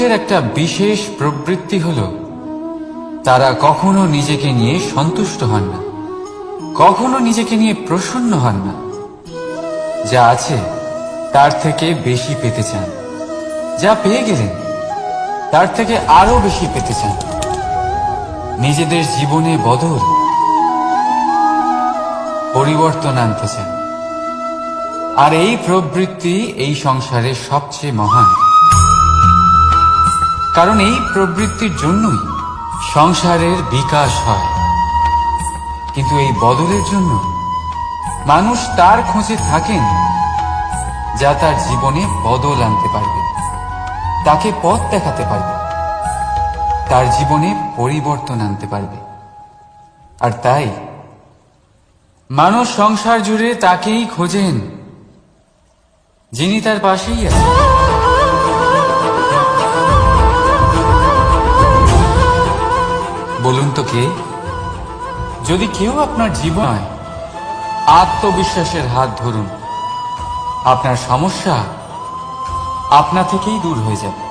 মানুষের একটা বিশেষ প্রবৃত্তি হল তারা কখনো নিজেকে নিয়ে সন্তুষ্ট হন না, কখনো নিজেকে নিয়ে প্রসন্ন হন না। যা আছে তার থেকে বেশি পেতে চান, যা পেয়ে গেলেন তার থেকে আরো বেশি পেতে চান। নিজেদের জীবনে বদল, পরিবর্তন আনতে চান। আর এই প্রবৃত্তি এই সংসারের সবচেয়ে মহান, কারণ এই প্রবৃত্তির জন্যই সংসারের বিকাশ হয়। কিন্তু এই বদলের জন্য মানুষ তার খোঁজে থাকেন যা তার জীবনে বদল আনতে পারবে, তাকে পথ দেখাতে পারবে, তার জীবনে পরিবর্তন আনতে পারবে। আর তাই মানুষ সংসার জুড়ে তাকেই খোঁজেন যিনি তার পাশেই আছেন। বলুন তো কে? যদি কেউ আপনার জীবনে আত্মবিশ্বাসের হাত ধরুন, আপনার সমস্যা আপনা থেকেই দূর হয়ে যাবে।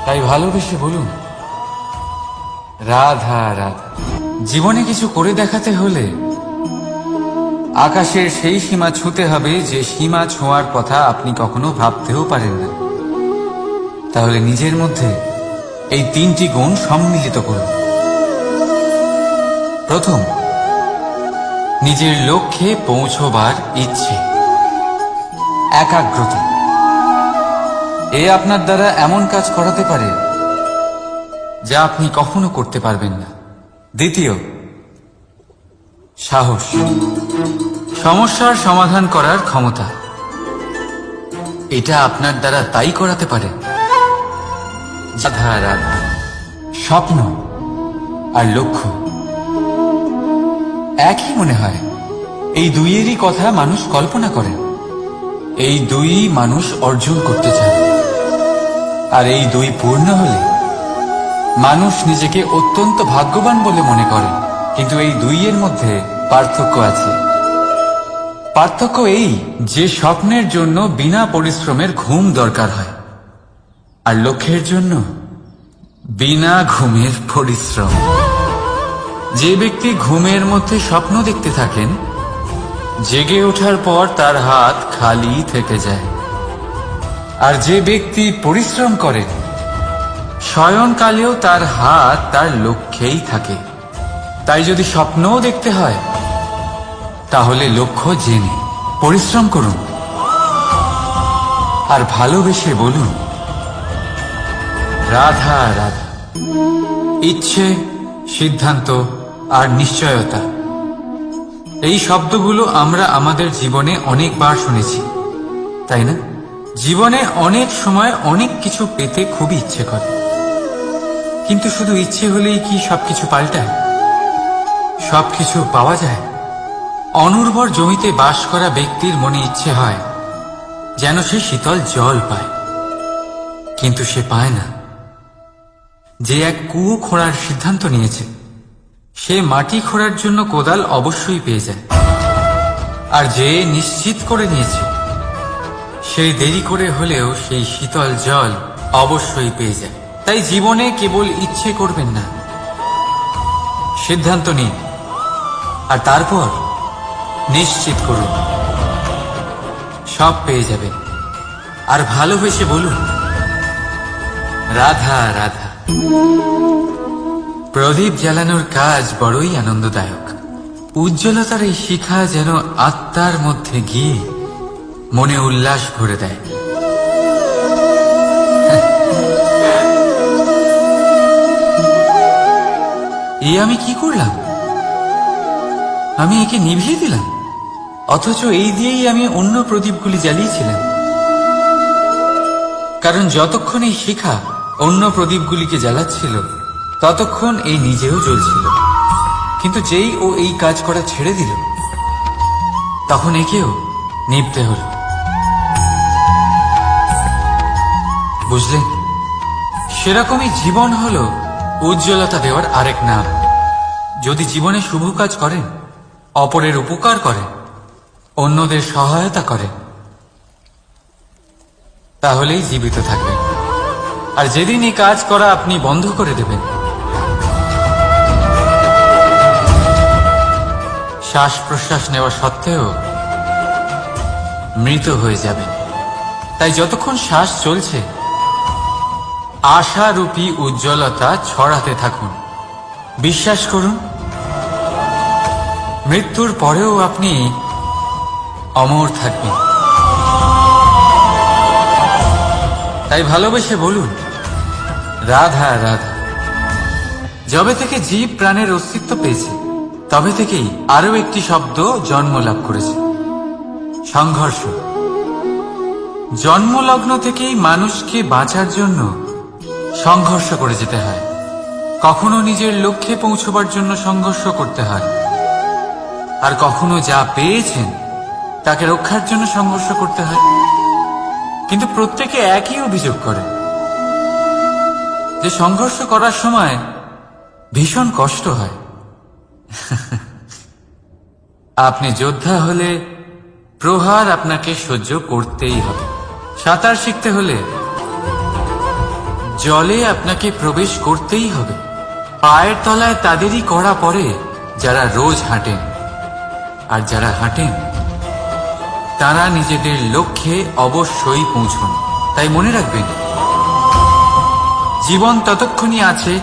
তাই ভালোবেসে বলুন, রাধা রাধা। জীবনে কিছু করে দেখাতে হলে আকাশের সেই সীমা ছুঁতে হবে যে সীমা ছোঁয়ার কথা আপনি কখনো ভাবতেও পারেন না। তাহলে নিজের মধ্যে এই তিনটি গুণ সম্মিলিত করুন। প্রথম, নিজের লক্ষ্যে পৌঁছবার ইচ্ছে, একাগ্রতা। এ আপনার দ্বারা এমন কাজ করাতে পারে যা আপনি কখনো করতে পারবেন না। দ্বিতীয়, সাহস, সমস্যার সমাধান করার ক্ষমতা। এটা আপনার দ্বারা তাই করাতে পারে। রাধা রাধা। স্বপ্ন আর লক্ষ্য একই মনে হয়। এই দুইয়েরই কথা মানুষ কল্পনা করে, এই দুই মানুষ অর্জন করতে চায়। আর এই দুই পূর্ণ হলে মানুষ নিজেকে অত্যন্ত ভাগ্যবান বলে মনে করে। কিন্তু এই দুইয়ের মধ্যে পার্থক্য আছে। পার্থক্য এই যে স্বপ্নের জন্য বিনা পরিশ্রমের ঘুম দরকার হয়, আর লক্ষ্যের জন্য বিনা ঘুমের পরিশ্রম। যে ব্যক্তি ঘুমের মধ্যে স্বপ্ন দেখতে থাকেন, জেগে ওঠার পর তার হাত খালি থেকে যায়। আর যে ব্যক্তি পরিশ্রম করে, শয়নকালেও তার হাত তার লক্ষ্যেই থাকে। তাই যদি স্বপ্নও দেখতে হয়, তাহলে লক্ষ্য জেনে পরিশ্রম করুন। আর ভালোবেসে বলুন, রাধা রাধা। ইচ্ছে, সিদ্ধান্ত আর নিশ্চয়তা, এই শব্দগুলো আমরা আমাদের জীবনে অনেকবার শুনেছি, তাই না? জীবনে অনেক সময় অনেক কিছু পেতে খুবই ইচ্ছে করে, কিন্তু শুধু ইচ্ছে হলেই কি সবকিছু পাল্টায়? সবকিছু পাওয়া যায়? অনুর্বর জমিতে বাস করা ব্যক্তির মনে ইচ্ছে হয় যেন সে শীতল জল পায়, কিন্তু সে পায় না। যে এক কুয়ো খোঁড়ার সিদ্ধান্ত নিয়েছে, সে মাটি খোঁড়ার জন্য কোদাল অবশ্যই পেয়ে যায়। আর যে নিশ্চিত করে নিয়েছে, সে দেরি করে হলেও সেই শীতল জল অবশ্যই পেয়ে যায়। তাই জীবনে কেবল ইচ্ছে করবেন না, সিদ্ধান্ত নিন আর তারপর নিশ্চিত করুন, সব পেয়ে যাবেন। আর ভালোবেসে বলুন, রাধা রাধা। প্রদীপ জ্বালানোর কাজ বড়ই আনন্দদায়ক। উজ্জ্বলতার এই শিখা যেন আত্মার মধ্যে গিয়ে মনে উল্লাস ভরে দেয়। এ আমি কি করলাম? আমি একে নিভিয়ে দিলাম, অথচ এই দিয়েই আমি অন্য প্রদীপগুলি জ্বালিয়েছিলাম। কারণ যতক্ষণ এই শিখা অন্য প্রদীপগুলিকে জ্বালাচ্ছিল, ততক্ষণ এই নিজেও জ্বলছিল। কিন্তু যেই ও এই কাজ করা ছেড়ে দিল, তখন একেও নিভতে হল। বুঝলেন? সেরকমই জীবন হলো উজ্জ্বলতা দেওয়ার আরেক নাম। যদি জীবনে শুভ কাজ করেন, অপরের উপকার করেন, অন্যদের সহায়তা করেন, তাহলেই জীবিত থাকবেন। আর যেদিন এই কাজ করা আপনি বন্ধ করে দেবেন, শ্বাস প্রশ্বাস নেওয়া সত্ত্বেও মৃত হয়ে যাবেন। তাই যতক্ষণ শ্বাস চলছে আশারূপী উজ্জ্বলতা ছড়াতে থাকুন। বিশ্বাস করুন, মৃত্যুর পরেও আপনি অমর থাকবেন। তাই ভালোবেসে বলুন, রাধা রাধা। যবে থেকে জীব প্রাণের অস্তিত্ব পেয়েছে, তবে থেকেই আরো একটি শব্দ জন্ম লাভ করেছে, সংঘর্ষ। জন্মলগ্ন থেকেই মানুষকে বাঁচার জন্য সংঘর্ষ করে যেতে হয়। কখনো নিজের লক্ষ্যে পৌঁছবার জন্য সংঘর্ষ করতে হয়, আর কখনো যা পেয়েছেন তাকে রক্ষার জন্য সংঘর্ষ করতে হয়। কিন্তু প্রত্যেকে একই অভিযোগ করে যে সংঘর্ষ করার সময় ভীষণ কষ্ট হয়। আপনি যোদ্ধা হলে প্রহার আপনাকে সহ্য করতেই হবে। সাঁতার শিখতে হলে জলে আপনাকে প্রবেশ করতেই হবে। পায়ের তলায় তাদেরই কড়া পড়ে যারা রোজ হাঁটেন, আর যারা হাঁটেন তারা নিজেদের লক্ষ্যে অবশ্যই পৌঁছন। তাই মনে রাখবেন, জীবন ততক্ষণই আছে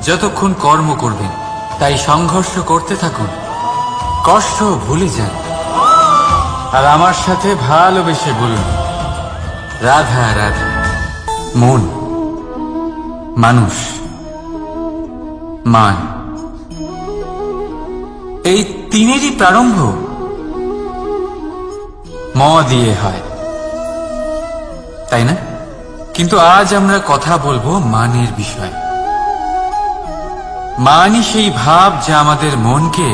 যতক্ষণ কর্ম করবেন। তাই সংঘর্ষ করতে থাকুন, কষ্ট ভুলে যান, আর আমার সাথে ভালোবেসে বলুন, রাধা রাধা। মন, মানুষ, মান, এই তিনেরই প্রারম্ভ ম দিয়ে হয়, তাই না? কিন্তু আজ আমরা কথা বলবো মানের বিষয়। মানই সেই ভাব যা আমাদের মনকে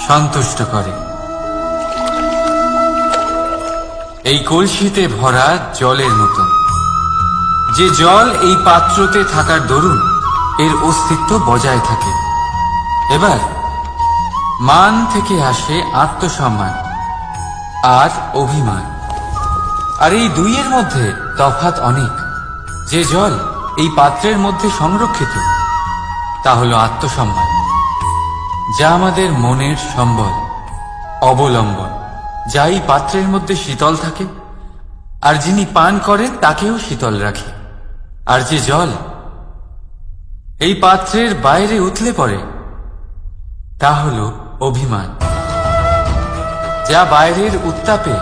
সন্তুষ্ট করে। এই কলসিতে ভরা জলের মতন, যে জল এই পাত্রতে থাকার দরুন এর অস্তিত্ব বজায় থাকে। এবার মান থেকে আসে আত্মসম্মান আর অভিমান, আর এই দুইয়ের মধ্যে তফাৎ অনেক। যে জল এই পাত্রের মধ্যে সংরক্ষিত তা হল আত্মসম্মান, যা আমাদের মনের সম্বল, অবলম্বন, যা এই পাত্রের মধ্যে শীতল থাকে, আর যিনি পান করেন তাকেও শীতল রাখে। আর যে জল এই পাত্রের বাইরে উতলে পড়ে তা হল অভিমান, যা বাইরের উত্তাপে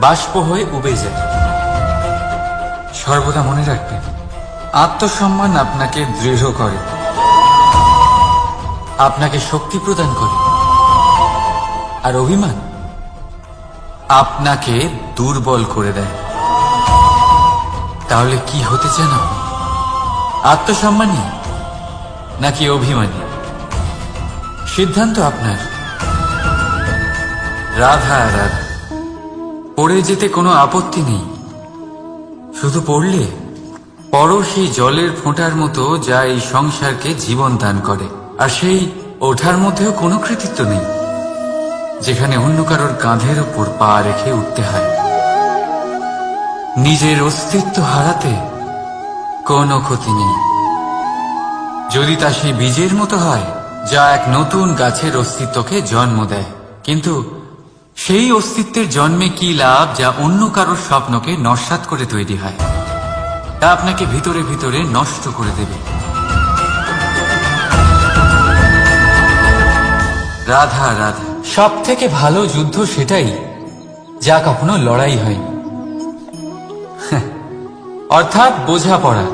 বাষ্প হয়ে উবে যায়। সর্বদা মনে রাখবেন, আত্মসম্মান আপনাকে দৃঢ় করে, আপনাকে শক্তি প্রদান করে, আর অভিমান আপনাকে দুর্বল করে দেয়। তাহলে কি হতে চান আপনি? আত্মসম্মানী নাকি অভিমানী? সিদ্ধান্ত আপনার। রাধা রাধা। পড়ে যেতে কোনো আপত্তি নেই, শুধু পড়লে পড়ো সেই জলের ফোঁটার মতো যা এই সংসারকে জীবন দান করে। আর সেই ওঠার মধ্যেও কোনো কৃতিত্ব নেই, যেখানে অন্য কারোর কাঁধের ওপর পা রেখে উঠতে হয়। নিজের অস্তিত্ব হারাতে কোনো ক্ষতি নেই, যদি তা সেই বীজের মতো হয় যা এক নতুন গাছের অস্তিত্বকে জন্ম দেয়। কিন্তু সেই অস্তিত্বের জন্মে কি লাভ যা অন্য কারোর স্বপ্নকে নস্যাৎ করে তৈরি হয়? তা আপনাকে ভিতরে ভিতরে নষ্ট করে দেবে। রাধা রাধা। সব থেকে ভালো যুদ্ধ সেটাই যা কখনো লড়াই হয়নি, অর্থাৎ বোঝাপড়া,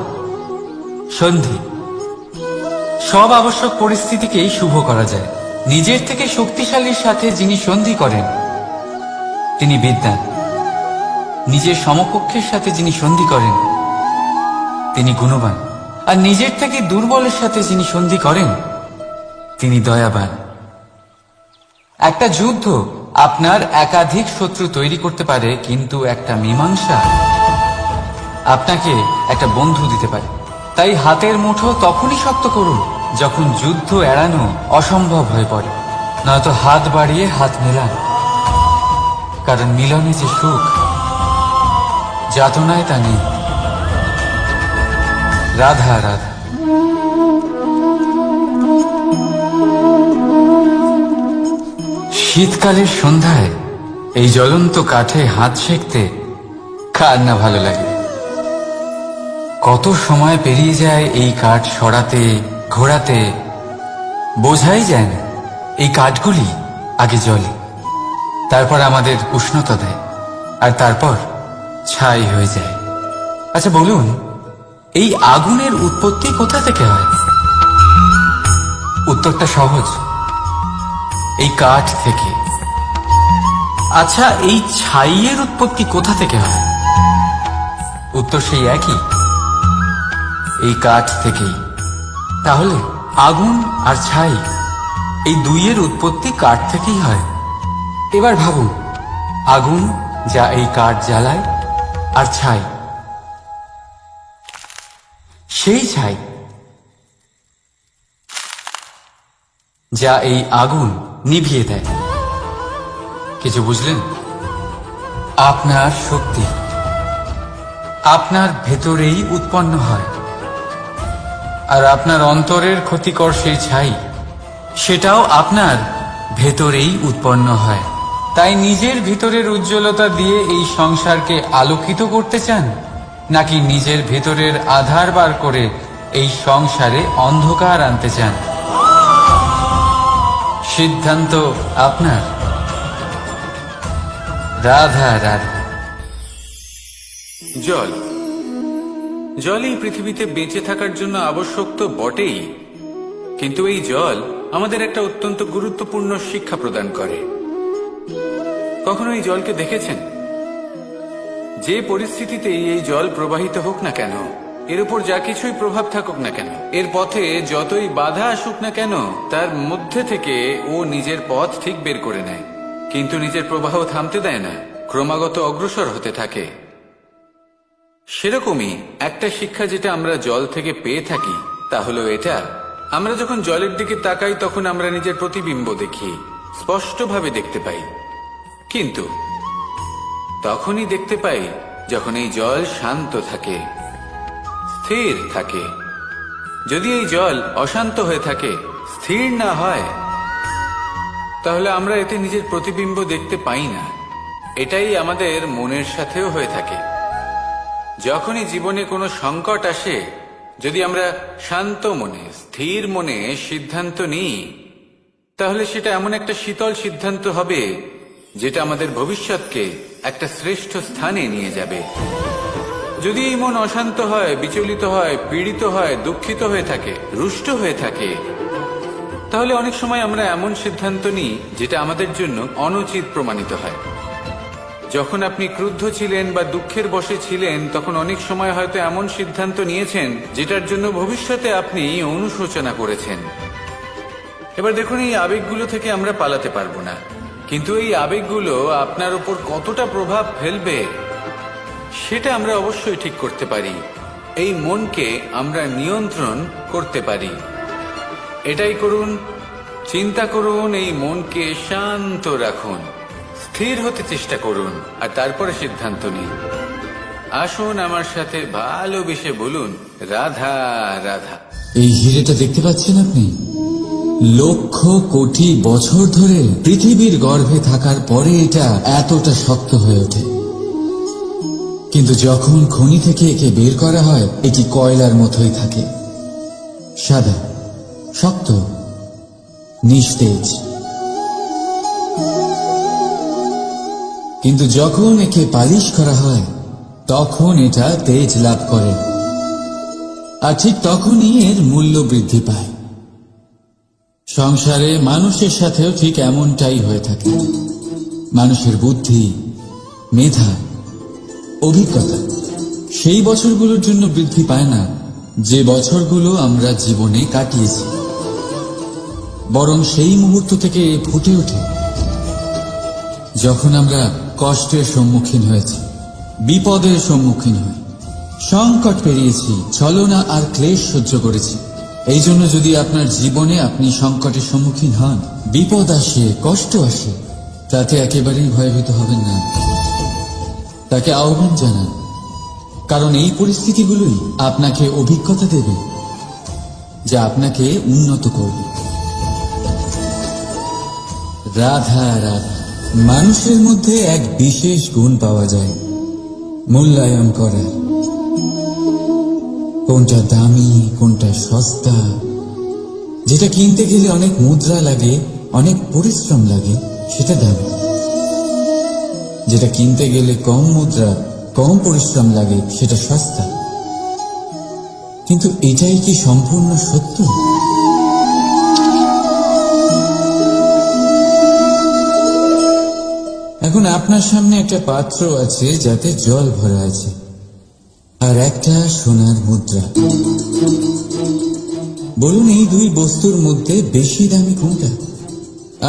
সন্ধি। সব আবশ্যক পরিস্থিতিকেই শুভ করা যায়। নিজের থেকে শক্তিশালীর সাথে যিনি সন্ধি করেন তিনি বিদ্বান, নিজের সমকক্ষের সাথে যিনি সন্ধি করেন তিনি গুণবান, আর নিজের থেকে দুর্বলের সাথে যিনি সন্ধি করেন তিনি দয়াবান। একটা যুদ্ধ আপনার একাধিক শত্রু তৈরি করতে পারে, কিন্তু একটা মীমাংসা আপনাকে একটা বন্ধু দিতে পারে। তাই হাতের মুঠো তখনই শক্ত করুন যখন যুদ্ধ এড়ানো অসম্ভব হয়ে পড়ে, নয়তো হাত বাড়িয়ে হাত মেলান, কারণ মিলনে যে সুখ, যাতনায় তা নেই। রাধা রাধা। শীতকালের সন্ধ্যায় এই জ্বলন্ত কাঠে হাত সেঁকতে কার না ভালো লাগে। কত সময় পেরিয়ে যায় এই কাঠ সরাতে ঘোরাতে, বোঝাই যায় না। এই কাঠগুলি আগে জ্বলে, তারপর আমাদের উষ্ণতা দেয়, আর তারপর ছাই হয়ে যায়। আচ্ছা বলুন, এই আগুনের উৎপত্তি কোথা থেকে হয়? উত্তরটা সহজ, এই কাঠ থেকে। আচ্ছা, এই ছাইয়ের উৎপত্তি কোথা থেকে হয়? উত্তর সেই একই, এই কাঠ থেকেই। তাহলে আগুন আর ছাই, এই দুইয়ের উৎপত্তি কাঠ থেকেই হয়। এবার ভাবুন, আগুন যা এই কাঠ জ্বালায়, আর ছাই সেই ছাই যা এই আগুন নিভিয়ে দেয়। কিছু বুঝলেন? আপনার শক্তি আপনার ভেতরেই উৎপন্ন হয়, আর আপনার অন্তরের ক্ষতিকর সেই ছাই, সেটাও আপনার ভেতরেই উৎপন্ন হয়। তাই নিজের ভিতরের উজ্জ্বলতা দিয়ে এই সংসারকে আলোকিত করতে চান, নাকি নিজের ভেতরের আধার বার করে এই সংসারে অন্ধকার আনতে চান? সিদ্ধান্ত আপনার। রাধা রাধা। জল জল এই পৃথিবীতে বেঁচে থাকার জন্য আবশ্যক তো বটেই, কিন্তু এই জল আমাদের একটা অত্যন্ত গুরুত্বপূর্ণ শিক্ষা প্রদান করে। কখনো এই জলকে দেখেছেন? যে পরিস্থিতিতেই এই জল প্রবাহিত হোক না কেন, এর উপর যা কিছুই প্রভাব থাকুক না কেন, এর পথে যতই বাধা আসুক না কেন, তার মধ্যে থেকে ও নিজের পথ ঠিক বের করে নেয়, কিন্তু নিজের প্রবাহ থামতে দেয় না, ক্রমাগত অগ্রসর হতে থাকে। সেরকমই একটা শিক্ষা যেটা আমরা জল থেকে পেয়ে থাকি, তা হলো এটা: আমরা যখন জলের দিকে তাকাই তখন আমরা নিজের প্রতিবিম্ব দেখি, স্পষ্টভাবে দেখতে পাই। কিন্তু তখনই দেখতে পাই যখন এই জল শান্ত থাকে, স্থির থাকে। যদি এই জল অশান্ত হয়ে থাকে, স্থির না হয়, তাহলে আমরা এতে নিজের প্রতিবিম্ব দেখতে পাই না। এটাই আমাদের মনের সাথেও হয়ে থাকে। যখনই জীবনে কোনো সংকট আসে, যদি আমরা শান্ত মনে, স্থির মনে সিদ্ধান্ত নিই, তাহলে সেটা এমন একটা শীতল সিদ্ধান্ত হবে যেটা আমাদের ভবিষ্যৎকে একটা শ্রেষ্ঠ স্থানে নিয়ে যাবে। যদি এই মন অশান্ত হয়, বিচলিত হয়, পীড়িত হয়, দুঃখিত হয়ে থাকে, রুষ্ট হয়ে থাকে, তাহলে অনেক সময় আমরা এমন সিদ্ধান্ত নিই যেটা আমাদের জন্য অনুচিত প্রমাণিত হয়। যখন আপনি ক্রুদ্ধ ছিলেন বা দুঃখের বশে ছিলেন, তখন অনেক সময় হয়তো এমন সিদ্ধান্ত নিয়েছেন যেটার জন্য ভবিষ্যতে আপনি অনুশোচনা করেছেন। এবার দেখুন, এই আবেগগুলো থেকে আমরা পালাতে পারবো না, কিন্তু এই আবেগগুলো আপনার উপর কতটা প্রভাব ফেলবে সেটা আমরা অবশ্যই ঠিক করতে পারি। এই মনকে আমরা নিয়ন্ত্রণ করতে পারি। এটাই করুন, চিন্তা করুন, এই মনকে শান্ত রাখুন, স্থির হতে চেষ্টা করুন, আর তারপরে সিদ্ধান্ত নিন। আসুন আমার সাথে ভালোবেসে বলুন, রাধা রাধা। এই হিরেটা দেখতে পাচ্ছেন আপনি? লক্ষ কোটি বছর ধরে পৃথিবীর গর্ভে থাকার পরে এটা এতটা শক্ত হয়ে ওঠে, কিন্তু যখন খনি থেকে একে বের করা হয়, এটি কয়লার মতোই থাকে, সাদা, শক্ত, নিস্তেজ। কিন্তু যখন একে পালিশ করা হয়, তখন এটা তেজ লাভ করে, আর ঠিক তখনই এর মূল্য বৃদ্ধি পায়। সংসারে মানুষের সাথেও ঠিক এমনটাই হয়ে থাকে। মানুষের বুদ্ধি, মেধা, অভিজ্ঞতা সেই বছরগুলোর জন্য বৃদ্ধি পায় না যে বছরগুলো আমরা জীবনে কাটিয়েছি, বরং সেই মুহূর্ত থেকে ফুটে ওঠে যখন আমরা কষ্টের সম্মুখীন হয়েছি, বিপদের সম্মুখীন হই, সংকট পেরিয়েছি, ছলনা আর ক্লেশ সহ্য করেছি। এই জন্য যদি আপনার জীবনে আপনি সংকটের সম্মুখীন হন, বিপদ আসে, কষ্ট আসে, তাতে একেবারেই ভয়ভীত হবেন না। তাকে আহ্বান জানান, কারণ এই পরিস্থিতিগুলোই আপনাকে অভিজ্ঞতা দেবে, যা আপনাকে উন্নত করবে। রাধা রাধা। মানুষের মধ্যে এক বিশেষ গুণ পাওয়া যায়, মূল্যায়ন করার। কোনটা দামি, কোনটা সস্তা, যেটা কিনতে গেলে অনেক মুদ্রা লাগে, অনেক পরিশ্রম লাগে, সেটা দামি। যেটা কিনতে গেলে কম মুদ্রা, কম পরিশ্রম লাগে, সেটা সস্তা। কিন্তু এটাই কি সম্পূর্ণ সত্য? এখন আপনার সামনে একটা পাত্র আছে যাতে জল ভরা আছে, আর একটা সোনার মুদ্রা। বলুন, এই দুই বস্তুর মধ্যে বেশি দামি কোনটা?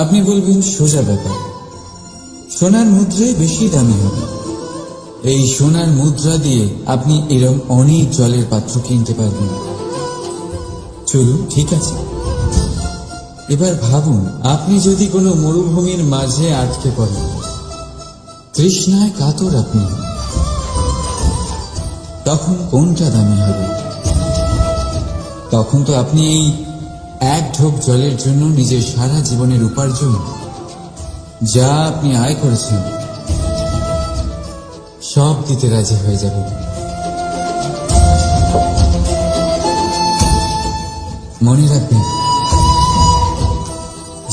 আপনি বলবেন সোজা ব্যাপার, সোনার মুদ্রাই বেশি দামি হবে। এই সোনার মুদ্রা দিয়ে আপনি এরকম অনেক জলের পাত্র কিনতে পারবেন। চলুন, ঠিক আছে। এবার ভাবুন, আপনি যদি কোনো মরুভূমির মাঝে আটকে পড়েন, তৃষ্ণায় কাতর আপনি, তখন কোনটা দামি হবে? তখন তো আপনি এই এক ঢোক জলের জন্য নিজের সারা জীবনের উপার্জন, যা আপনি আয় করেছেন, সব দিতে রাজি হয়ে যাবেন। মনে রাখবেন,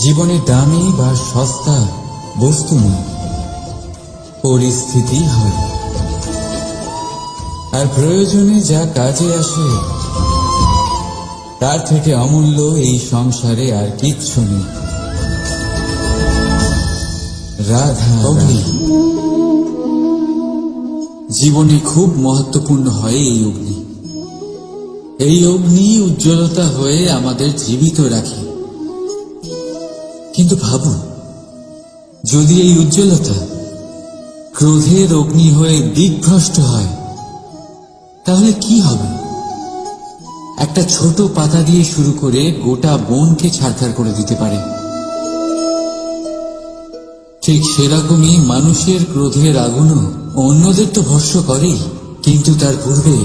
জীবনে দামি বা সস্তা বস্তু নয়, পরিস্থিতি হয়। আর প্রয়োজনে যা কাজে আসে, তার থেকে অমূল্য এই সংসারে আর কিচ্ছু নেই। রাধা। জীবনে খুব মহত্বপূর্ণ হয় এই অগ্নি। এই অগ্নি উজ্জ্বলতা হয়ে আমাদের জীবিত রাখে। কিন্তু ভাবুন, যদি এই উজ্জ্বলতা ক্রোধের অগ্নি হয়ে দিকভ্রষ্ট হয়, তাহলে কি হবে? একটা ছোট পাতা দিয়ে শুরু করে গোটা বনকে ছারখার করে দিতে পারে। ঠিক সেরকমই মানুষের ক্রোধের আগুনও অন্যদের তো ভস্ম করেই, কিন্তু তার পূর্বে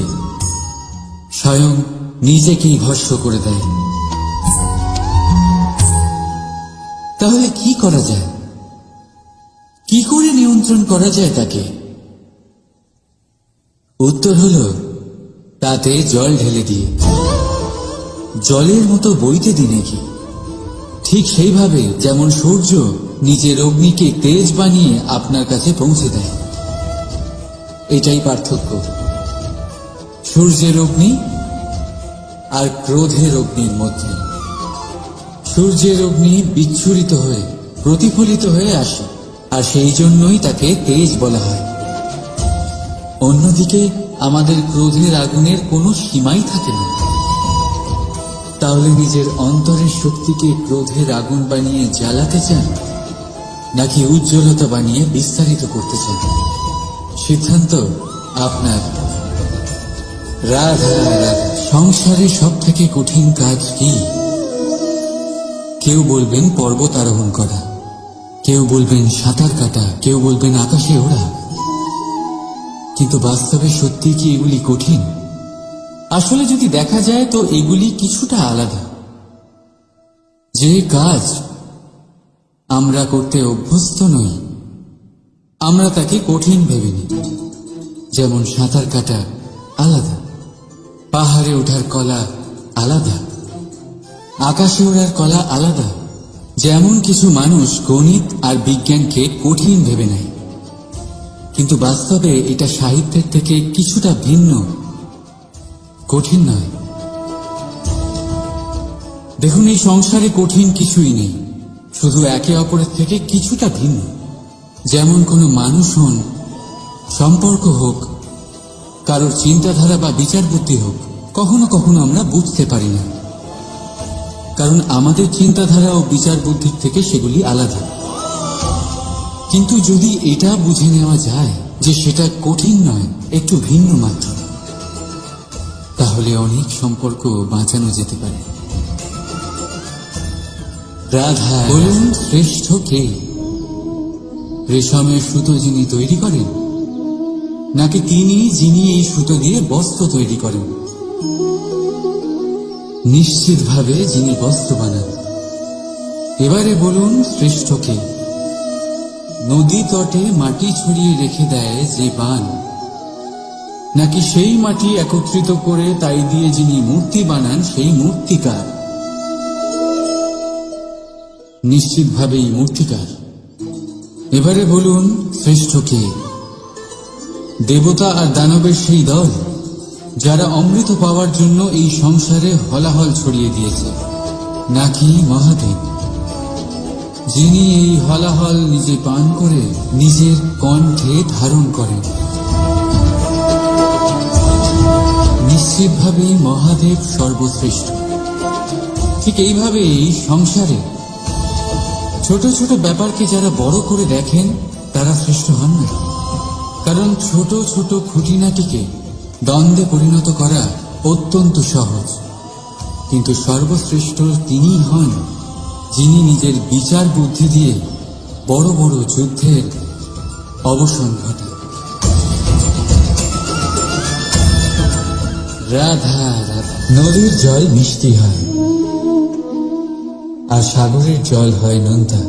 স্বয়ং নিজেকেই ভস্ম করে দেয়। তাহলে কি করা যায়? কি করে নিয়ন্ত্রণ করা যায় তাকে? উত্তর হলো, তাতে জল ঢেলে দিয়ে, জলের মতো বইতে দিন কি। ঠিক সেইভাবে যেমন সূর্য নিজের অগ্নিকে তেজ বানিয়ে আপনার কাছে পৌঁছে দেয়। এটাই পার্থক্য সূর্যের অগ্নি আর ক্রোধের অগ্নির মধ্যে। সূর্যের অগ্নি বিচ্ছুরিত হয়ে প্রতিফলিত হয়ে আসে, আর সেই জন্যই তাকে তেজ বলা হয়। অন্যদিকে আমাদের ক্রোধের আগুনের কোনো সীমাই থাকে না। তাহলে নিজের অন্তরের শক্তিকে ক্রোধের আগুন বানিয়ে জ্বালাতে চান, নাকি উজ্জ্বলতা বানিয়ে বিস্তারিত করতে চান? সিদ্ধান্ত আপনার। রাধা রাধা। সংসারে সব থেকে কঠিন কাজ কি? কেউ বলবেন পর্বত আরোহণ করা, কেউ বলবেন সাঁতার কাটা, কেউ বলবেন আকাশে ওড়া। কিন্তু বাস্তবে সত্যি কি এগুলি কঠিন? আসলে যদি দেখা যায় তো এগুলি কিছুটা আলাদা। যে কাজ আমরা করতে অভ্যস্ত নই, আমরা তাকে কঠিন ভেবে নিই। যেমন সাঁতার কাটা আলাদা, পাহাড়ে ওঠার কলা আলাদা, আকাশে ওড়ার কলা আলাদা। যেমন কিছু মানুষ গণিত আর বিজ্ঞানকে কঠিন ভেবে নেয়, কিন্তু বাস্তবে এটা সাহিত্যের থেকে কিছুটা ভিন্ন, কঠিন নয়। দেখুন, এই সংসারে কঠিন কিছুই নেই, শুধু একে অপরের থেকে কিছুটা ভিন্ন। যেমন কোনো মানুষ হন, সম্পর্ক হোক, কারোর চিন্তাধারা বা বিচার বুদ্ধি হোক, কখনো কখনো আমরা বুঝতে পারি না, কারণ আমাদের চিন্তাধারা ও বিচার বুদ্ধির থেকে সেগুলি আলাদা। কিন্তু যদি এটা বুঝে নেওয়া যায় যে সেটা কঠিন নয়, একটু ভিন্ন মাত্র, তাহলে অনেক সম্পর্ক বাঁচানো যেতে পারে। রাধা। বলুন, শ্রেষ্ঠ কে? রেশমের সুতো যিনি তৈরি করেন, নাকি তিনি যিনি এই সুতো দিয়ে বস্ত্র তৈরি করেন? নিশ্চিতভাবে যিনি বস্ত্র বানান। এবারে বলুন শ্রেষ্ঠ কে? নদী তটে মাটি ছড়িয়ে রেখে দেয় যে বান, নাকি সেই মাটি একত্রিত করে তাই দিয়ে যিনি মূর্তি বানান সেই মূর্তিকার? নিশ্চিতভাবেই মূর্তিকার। এবারে বলুন শ্রেষ্ঠ কে? দেবতা আর দানবের সেই দল যারা অমৃত পাওয়ার জন্য এই সংসারে হলাহল ছড়িয়ে দিয়েছে, নাকি মহাদেব যিনি এই হলাহল নিজে পান করে নিজের কণ্ঠে ধারণ করেন? নিশ্চিতভাবেই মহাদেব সর্বশ্রেষ্ঠ। ঠিক এইভাবে এই সংসারে ছোট ছোট ব্যাপারকে যারা বড় করে দেখেন তারা শ্রেষ্ঠ হন না, কারণ ছোট ছোট খুঁটিনাটিকে দ্বন্দ্বে পরিণত করা অত্যন্ত সহজ। কিন্তু সর্বশ্রেষ্ঠ তিনিই হন যিনি নিজের বিচার বুদ্ধি দিয়ে বড় বড় যুদ্ধের অবসান ঘটান। রাধা রাধা। নদীর জল মিষ্টি হয় আর সাগরের জল হয় নোনতা,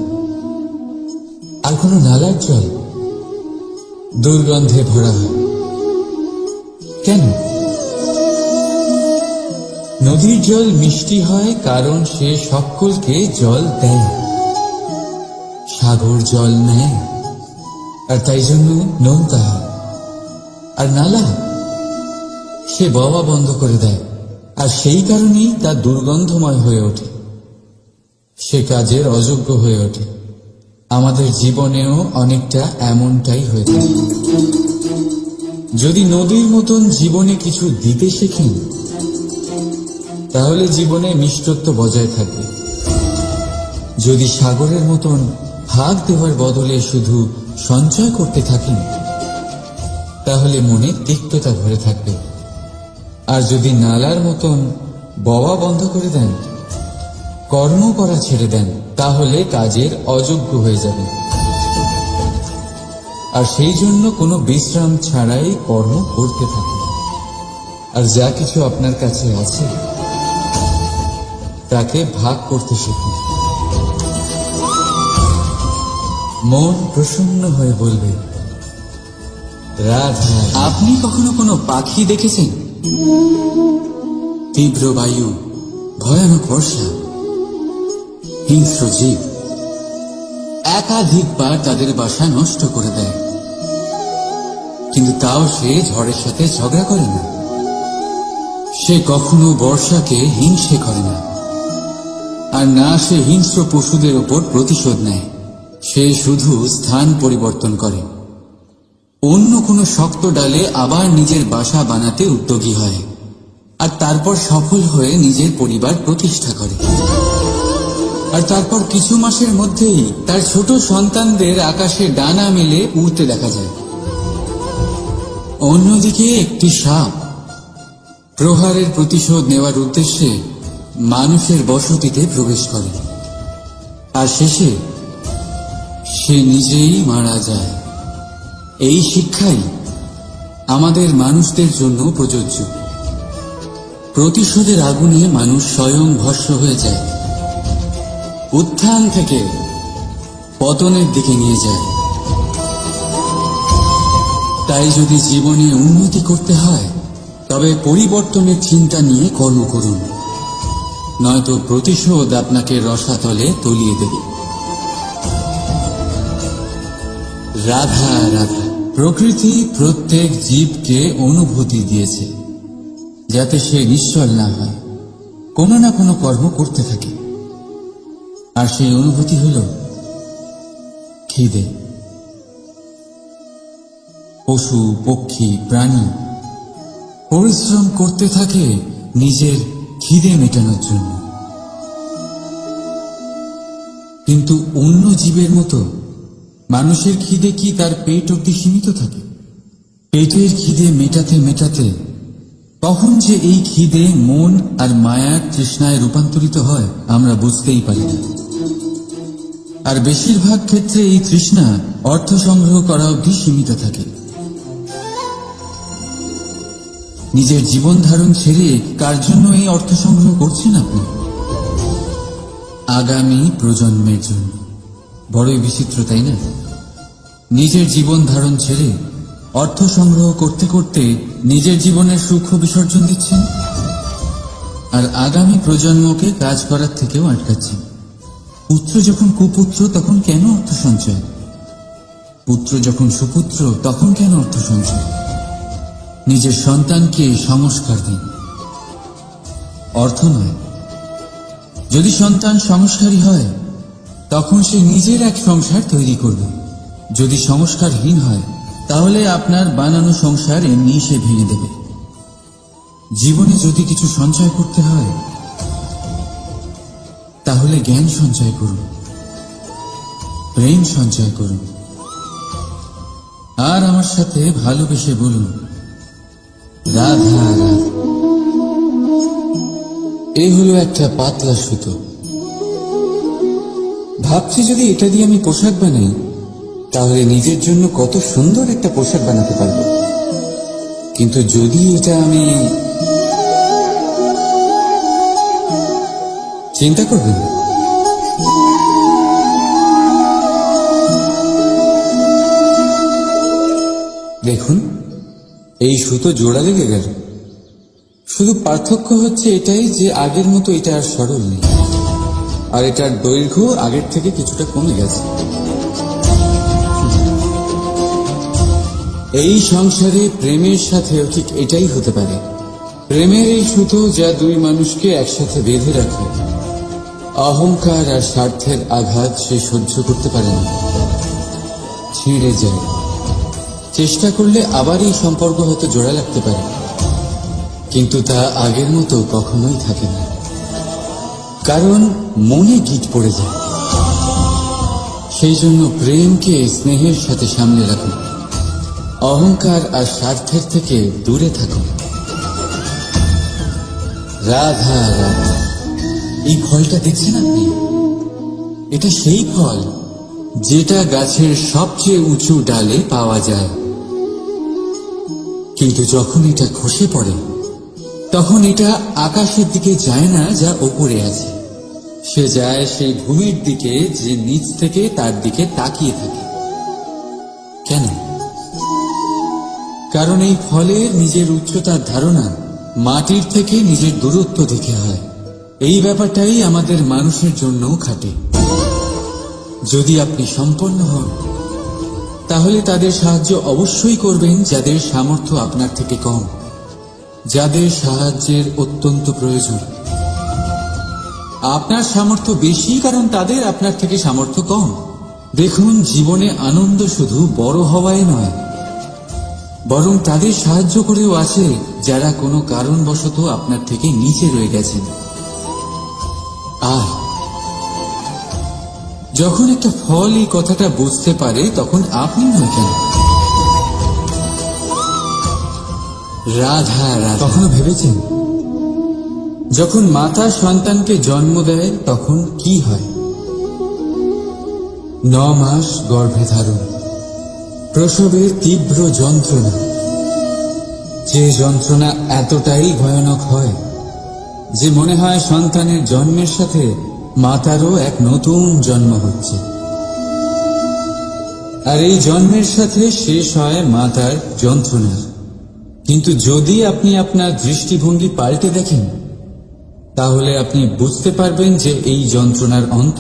আর কোন নালার জল দুর্গন্ধে ভরা হয়। কেন? নদীর জল মিষ্টি হয় কারণ সে সকলকে জল দেয়, সাগর জল নেয় আর তাই জন্য নোনতা হয়। আর নালা সে বওয়া বন্ধ করে দেয় আর সেই কারণেই তা দুর্গন্ধময় হয়ে ওঠে, সে কাজের অযোগ্য হয়ে ওঠে। আমাদের জীবনেও অনেকটা এমনটাই হয়ে থাকে। যদি নদীর মতন জীবনে কিছু দিতে শেখেন তাহলে জীবনে মিষ্টত্ব বজায় থাকবে। যদি সাগরের মতন ভাগ দেওয়ার বদলে শুধু সঞ্চয় করতে থাকেন তাহলে মনে তিক্ততা ভরে থাকবে। আর যদি নালার মতন বওয়া বন্ধ করে দেন, কর্ম করা ছেড়ে দেন, তাহলে কাজের অযোগ্য হয়ে যাবে। আর সেই জন্য কোনো বিশ্রাম ছাড়াই কর্ম করতে থাকুন। আর যা কিছু আপনার কাছে আছে তাকে ভাগ করতে শিখুন। মন প্রসন্ন হয়ে বলবে রাধা। আপনি কখনো কোনো পাখি দেখেছেন? তীব্র বায়ু, ভয়ানক বর্ষা, হিংস্র জীব একাধিকবার তাদের বাসা নষ্ট করে দেয়, কিন্তু তাও সে ঝড়ের সাথে ঝগড়া করে না। সে কখনো বর্ষাকে হিংসে করে না, আর না সে হিংস্র পশুদের ওপর প্রতিশোধ নেয়। সে শুধু স্থান পরিবর্তন করে, অন্য কোনো শক্ত ডালে আবার নিজের বাসা বানাতে উদ্যোগী হয়, আর তারপর সফল হয়ে নিজের পরিবার প্রতিষ্ঠা করে। আর তারপর কিছু মাসের মধ্যেই তার ছোট সন্তানদের আকাশে ডানা মেলে উড়তে দেখা যায়। অন্যদিকে একটি সাপ প্রহারের প্রতিশোধ নেওয়ার উদ্দেশ্যে মানুষের বসতিতে প্রবেশ করে, আর শেষে সে নিজেই মারা যায়। এই শিক্ষাই আমাদের মানুষদের জন্য প্রযোজ্য। প্রতিশোধের আগুনে মানুষ স্বয়ং ভস্ম হয়ে যায়, উত্থান থেকে পতনের দিকে নিয়ে যায়। তাই যদি জীবনে উন্নতি করতে হয় তবে পরিবর্তনের চিন্তা নিয়ে কর্ম করুন, নয়তো প্রতিশোধ আপনাকে রসাতলে তলিয়ে দেবে। রাধা রাধা। প্রকৃতি প্রত্যেক জীবকে অনুভূতি দিয়েছে যাতে সে নিশ্চল না হয়, কোনো না কোনো কর্ম করতে থাকে। আর সেই অনুভূতি হল খিদে। পশু পক্ষী প্রাণী পরিশ্রম করতে থাকে নিজের খিদে মেটানোর জন্য, কিন্তু অন্য জীবের মতো মানুষের খিদে কি তার পেট অবধি সীমিত থাকে? পেটের খিদে মেটাতে মেটাতে কখন যে এই খিদে মন আর মায়ার তৃষ্ণায় রূপান্তরিত হয় আমরা বুঝতেই পারি না। আর বেশিরভাগ ক্ষেত্রে এই তৃষ্ণা অর্থ সংগ্রহ করা অবধি সীমিত থাকে। নিজের জীবন ধারণ ছেড়ে কার জন্য এই অর্থ সংগ্রহ করছেন আপনি? আগামী প্রজন্মের জন্য। বড়ই বিচিত্র, তাই না? নিজের জীবন ধারণ ছেড়ে অর্থ সংগ্রহ করতে করতে নিজের জীবনের সুখ বিসর্জন দিচ্ছেন, আর আগামী প্রজন্মকে কাজ করার থেকেও আটকাচ্ছেন। পুত্র যখন কুপুত্র তখন কেন অর্থ সঞ্চয়? পুত্র যখন সুপুত্র তখন কেন অর্থ সঞ্চয়? নিজের সন্তানকে সংস্কার দিন, অর্থ নয়। যদি সন্তান সংস্কারী হয় তখন সে নিজের এক সংসার তৈরি করবে। যদি সংস্কারহীন হয় তাহলে আপনার বানানো সংসার এমনি সে ভেঙে দেবে। জীবনে যদি কিছু সঞ্চয় করতে হয় তাহলে জ্ঞান সঞ্চয় করুন, প্রেম সঞ্চয় করুন, আর আমার সাথে ভালোবেসে বলুন, রাধা রাধা। এই হলো একটা পাতলা সুতো। ভাবছি যদি এটা দিয়ে আমি পোশাক বানাই তাহলে নিজের জন্য কত সুন্দর একটা পোশাক বানাতে পারবো। কিন্তু যদি এটা আমি, চিন্তা করবেন, দেখুন এই সুতো জোড়া লেগে গেল। শুধু পার্থক্য হচ্ছে এটাই যে আগের মতো এটা আর সরল নেই, আর এটার দৈর্ঘ্য আগের থেকে কিছুটা কমে গেছে। এই সংসারে প্রেমের সাথেও ঠিক এটাই হতে পারে। প্রেমের এই সুতো যা দুই মানুষকে একসাথে বেঁধে রাখে, অহংকার আর স্বার্থের আঘাত সে সহ্য করতে পারে না, ছিঁড়ে যায়। চেষ্টা করলে আবার এই সম্পর্ক হয়তো জোড়া লাগতে পারে, কিন্তু তা আগের মতো কখনোই থাকে না, কারণ মনে গিট পড়ে যায়। সেই জন্য প্রেমকে স্নেহের সাথে সামনে রাখুন, অহংকার আর স্বার্থের থেকে দূরে থাকুন। রাধা রাধা। এই ফলটা দেখছেন আপনি? এটা সেই ফল যেটা গাছের সবচেয়ে উঁচু ডালে পাওয়া যায়, কিন্তু যখন এটা খসে পড়ে তখন এটা আকাশের দিকে যায় না যা ওপরে আছে, সে যায় সেই ভূমির দিকে যে নিচ থেকে তার দিকে তাকিয়ে থাকে। কেন? কারণ এই ফলের নিজের উচ্চতার ধারণা মাটির থেকে নিজের দূরত্ব দেখে হয়। এই ব্যাপারটাই আমাদের মানুষের জন্যও খাটে। যদি আপনি সম্পন্ন হন তাহলে তাদের সাহায্য অবশ্যই করবেন যাদের সামর্থ্য আপনার থেকে কম, যাদের সাহায্যের অত্যন্ত প্রয়োজন। আপনার সামর্থ্য বেশি কারণ তাদের আপনার থেকে সামর্থ্য কম। দেখুন, জীবনে আনন্দ শুধু বড় হওয়ায় নয়, বরং তাদের সাহায্য করেও আছে যারা কোনো কারণবশত আপনার থেকে নিচে রয়ে গেছেন। আর যখন একটা ফল এই কথাটা বুঝতে পারে তখন আপনি নয় কেন? রাধা রাধা। কখনো ভেবেছেন যখন মাতা সন্তানকে জন্ম দেয় তখন কি হয়? 9 মাস গর্ভে ধারণ, প্রসবের তীব্র যন্ত্রণা, যে যন্ত্রণা এতটাই ভয়ানক হয় যে মনে হয় সন্তানের জন্মের সাথে মাতারও এক নতুন জন্ম হচ্ছে। আর এই জন্মের সাথে শেষ হয় মাতার যন্ত্রণা। কিন্তু যদি আপনি আপনার দৃষ্টিভঙ্গি পাল্টে দেখেন তাহলে আপনি বুঝতে পারবেন যে এই যন্ত্রণার অন্ত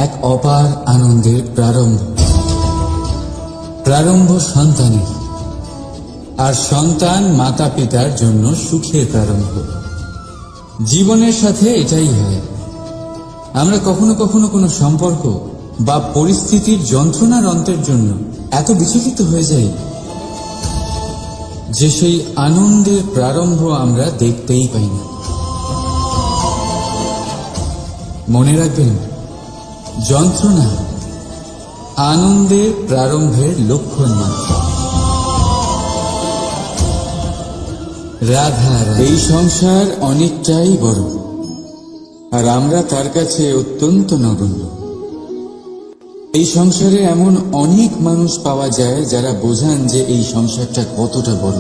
এক অপার আনন্দের প্রারম্ভ সন্তানের, আর সন্তান মাতা পিতার জন্য সুখের প্রারম্ভ। জীবনের সাথে এটাই হয়। আমরা কখনো কখনো কোনো সম্পর্ক বা পরিস্থিতির যন্ত্রণার অন্তের জন্য এত বিচলিত হয়ে যাই যে সেই আনন্দের প্রারম্ভ আমরা দেখতেই পাই না। মনে রাখবেন, যন্ত্রণা আনন্দের প্রারম্ভের লক্ষণ মাত্র। রাধা রাধা। এই সংসার অনেকটাই বড়, আর আমরা তার কাছে অত্যন্ত নগণ্য। এই সংসারে এমন অনেক মানুষ পাওয়া যায় যারা বোঝান যে এই সংসারটা কতটা বড়,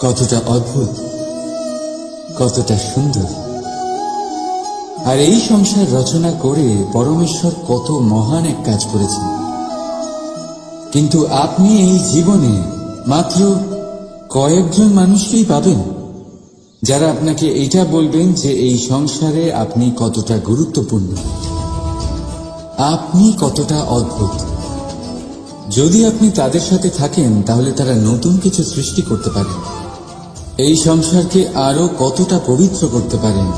কতটা অদ্ভুত, কতটা সুন্দর। আর এই সংসার রচনা করে পরমেশ্বর কত মহান এক কাজ করেছেন। কিন্তু আপনি এই জীবনে মাত্র কয়েকজন মানুষকেই পাবেন যারা আপনাকে এইটা বলবেন যে এই সংসারে আপনি কতটা গুরুত্বপূর্ণ, আপনি কতটা অদ্ভুত। যদি আপনি তাদের সাথে থাকেন তাহলে তারা নতুন কিছু সৃষ্টি করতে পারেন, এই সংসারকে আরো কতটা পবিত্র করতে পারেন।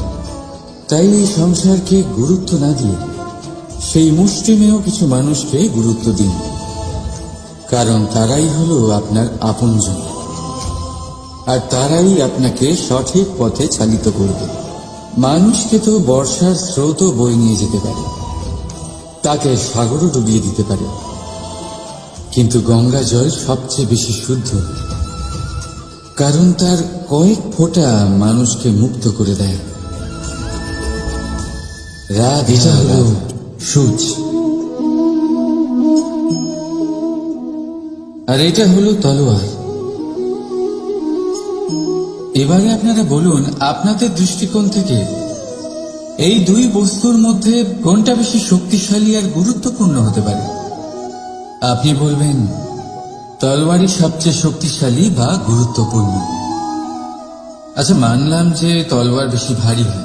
তাই এই সংসারকে গুরুত্ব না দিয়ে সেই মুষ্টিমেয় কিছু মানুষকে গুরুত্ব দিন, কারণ তারাই হলো আপনার আপনজন, আর তারাই আপনাকে সঠিক পথে চালিত করবে। মানুষকে তো বর্ষার স্রোতও বয়ে নিয়ে যেতে পারে, তাকে সাগরও ডুবিয়ে দিতে পারে, কিন্তু গঙ্গা জল সবচেয়ে বেশি শুদ্ধ, কারণ তার কয়েক ফোঁটা মানুষকে মুক্ত করে দেয়। রাত এটা হলো সূচ, আর এটা হলো তলোয়ার। এবারে আপনারা বলুন, আপনাদের দৃষ্টিকোণ থেকে এই দুই বস্তুর মধ্যে কোনটা বেশি শক্তিশালী আর গুরুত্বপূর্ণ হতে পারে? আপনি বলবেন তলোয়ারই সবচেয়ে শক্তিশালী বা গুরুত্বপূর্ণ। আচ্ছা, মানলাম যে তলোয়ার বেশি ভারী হয়।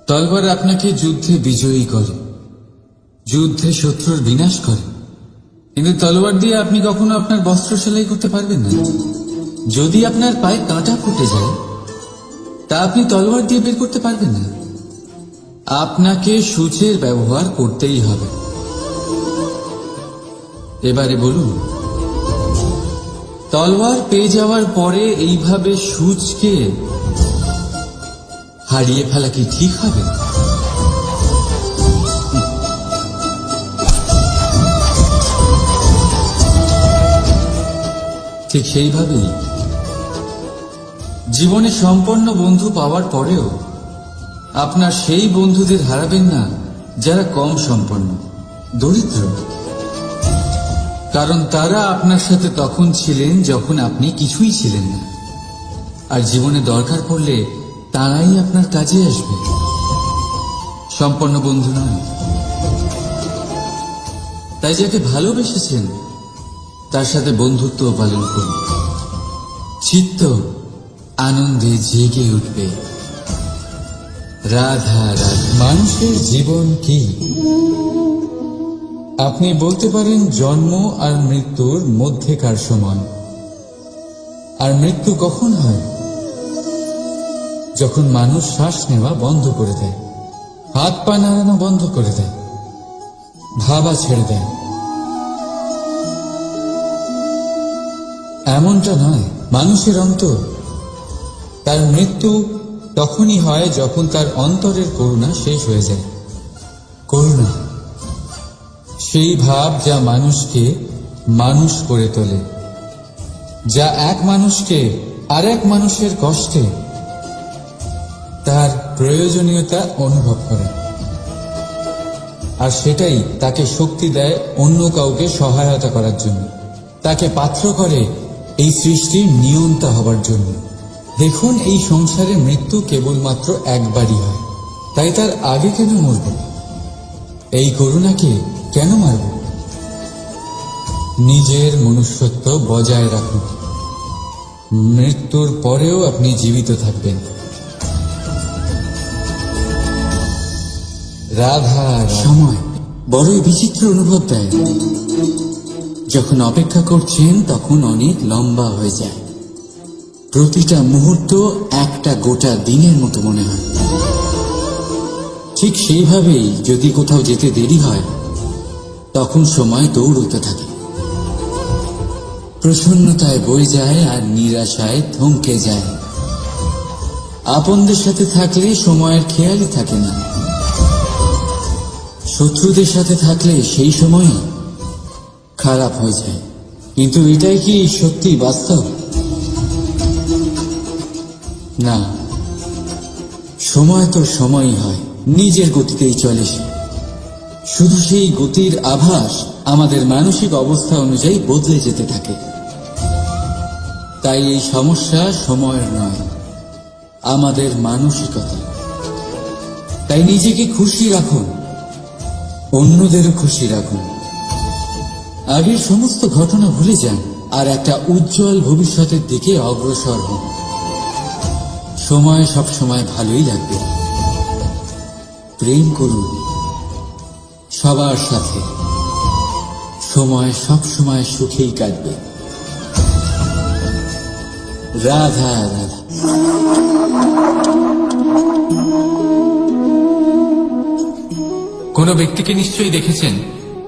তলোয়ার আপনাকে যুদ্ধে বিজয়ী করে, যুদ্ধে শত্রুর বিনাশ করে, কিন্তু তলোয়ার দিয়ে আপনি কখনো আপনার বস্ত্র সেলাই করতে পারবেন না। যদি আপনার পায়ে কাঁটা ফুটে যায় তা আপনি তলোয়ার দিয়ে বের করতে পারবেন না। আপনাকে সূচের ব্যবহার করতেই হবে। এবারে বলুন, তলোয়ার পেয়ে যাওয়ার পরে এইভাবে সূচকে হারিয়ে ফেলা কি ঠিক হবে? ঠিক সেইভাবেই জীবনে সম্পন্ন বন্ধু পাওয়ার পরেও আপনার সেই বন্ধুদের হারাবেন না যারা কম সম্পন্ন, দরিদ্র, কারণ তারা আপনার সাথে তখন ছিলেন যখন আপনি কিছুই ছিলেন না, আর জীবনে দরকার পড়লে তারাই আপনার কাজে আসবে, সম্পন্ন বন্ধু নয়। তাই যাকে ভালোবেসেছেন তার সাথে বন্ধুত্ব পালন করুন, চিত্ত আনন্দে জেগে উঠবে। রাধা রাধা। মানুষের জীবন কি? আপনি বলতে পারেন জন্ম আর মৃত্যুর মধ্যেকার সময়। আর মৃত্যু কখন হয়? যখন মানুষ শ্বাস নেওয়া বন্ধ করে দেয়, হাত পা নাড়ানো বন্ধ করে দেয়, ভাবা ছেড়ে দেয়। এমনটা নয়, মানুষের অন্তর, তার মৃত্যু তখনই হয় যখন তার অন্তরের করুণা শেষ হয়ে যায়। করুণা সেই ভাব যা মানুষকে মানুষ করে তোলে, যা এক মানুষকে আরেক মানুষের কষ্টে তার প্রয়োজনীয়তা অনুভব করে, আর সেটাই তাকে শক্তি দেয় অন্য কাউকে সহায়তা করার জন্য, তাকে পাত্র করে এই সৃষ্টির নিয়ন্তা হবার জন্য। দেখুন, এই সংসারে মৃত্যু কেবলমাত্র একবারই হয়, তাই তার আগে কেন মরব? এই করুণাকে কেন মারব? নিজের মনুষ্যত্ব বজায় রাখুন, মৃত্যুর পরেও আপনি জীবিত থাকবেন। রাধা। সময় বড়ই বিচিত্র অনুভব দেয়। যখন অপেক্ষা করছেন তখন অনেক লম্বা হয়ে যায়, প্রতিটা মুহূর্ত একটা গোটা দিনের মতো মনে হয়। ঠিক সেইভাবেই যদি কোথাও যেতে দেরি হয় তখন সময় দৌড়তে থাকে, প্রসন্নতায় বয়ে যায় আর নিরাশায় থমকে যায়। আপনদের সাথে থাকলে সময়ের খেয়ালই থাকে না, শত্রুদের সাথে থাকলে সেই সময় খারাপ হয়ে যায়। কিন্তু এটাই কি সত্যি বাস্তব? না, সময় তো সময়ই হয়, নিজের গতিতেই চলে সে। শুধু সেই গতির আভাস আমাদের মানসিক অবস্থা অনুযায়ী বদলে যেতে থাকে। তাই এই সমস্যা সময়ের নয়, আমাদের মানসিকতা। তাই নিজেকে খুশি রাখুন, অন্যদেরও খুশি রাখুন। আগের সমস্ত ঘটনা ভুলে যান আর একটা উজ্জ্বল ভবিষ্যতের দিকে অগ্রসর হন। সময় সব সময় ভালোই লাগবে। প্রেম করুন সবার সাথে, সময় সব সময় সুখেই কাটবে। রাধা রাধা। কোনো ব্যক্তিকে নিশ্চয়ই দেখেছেন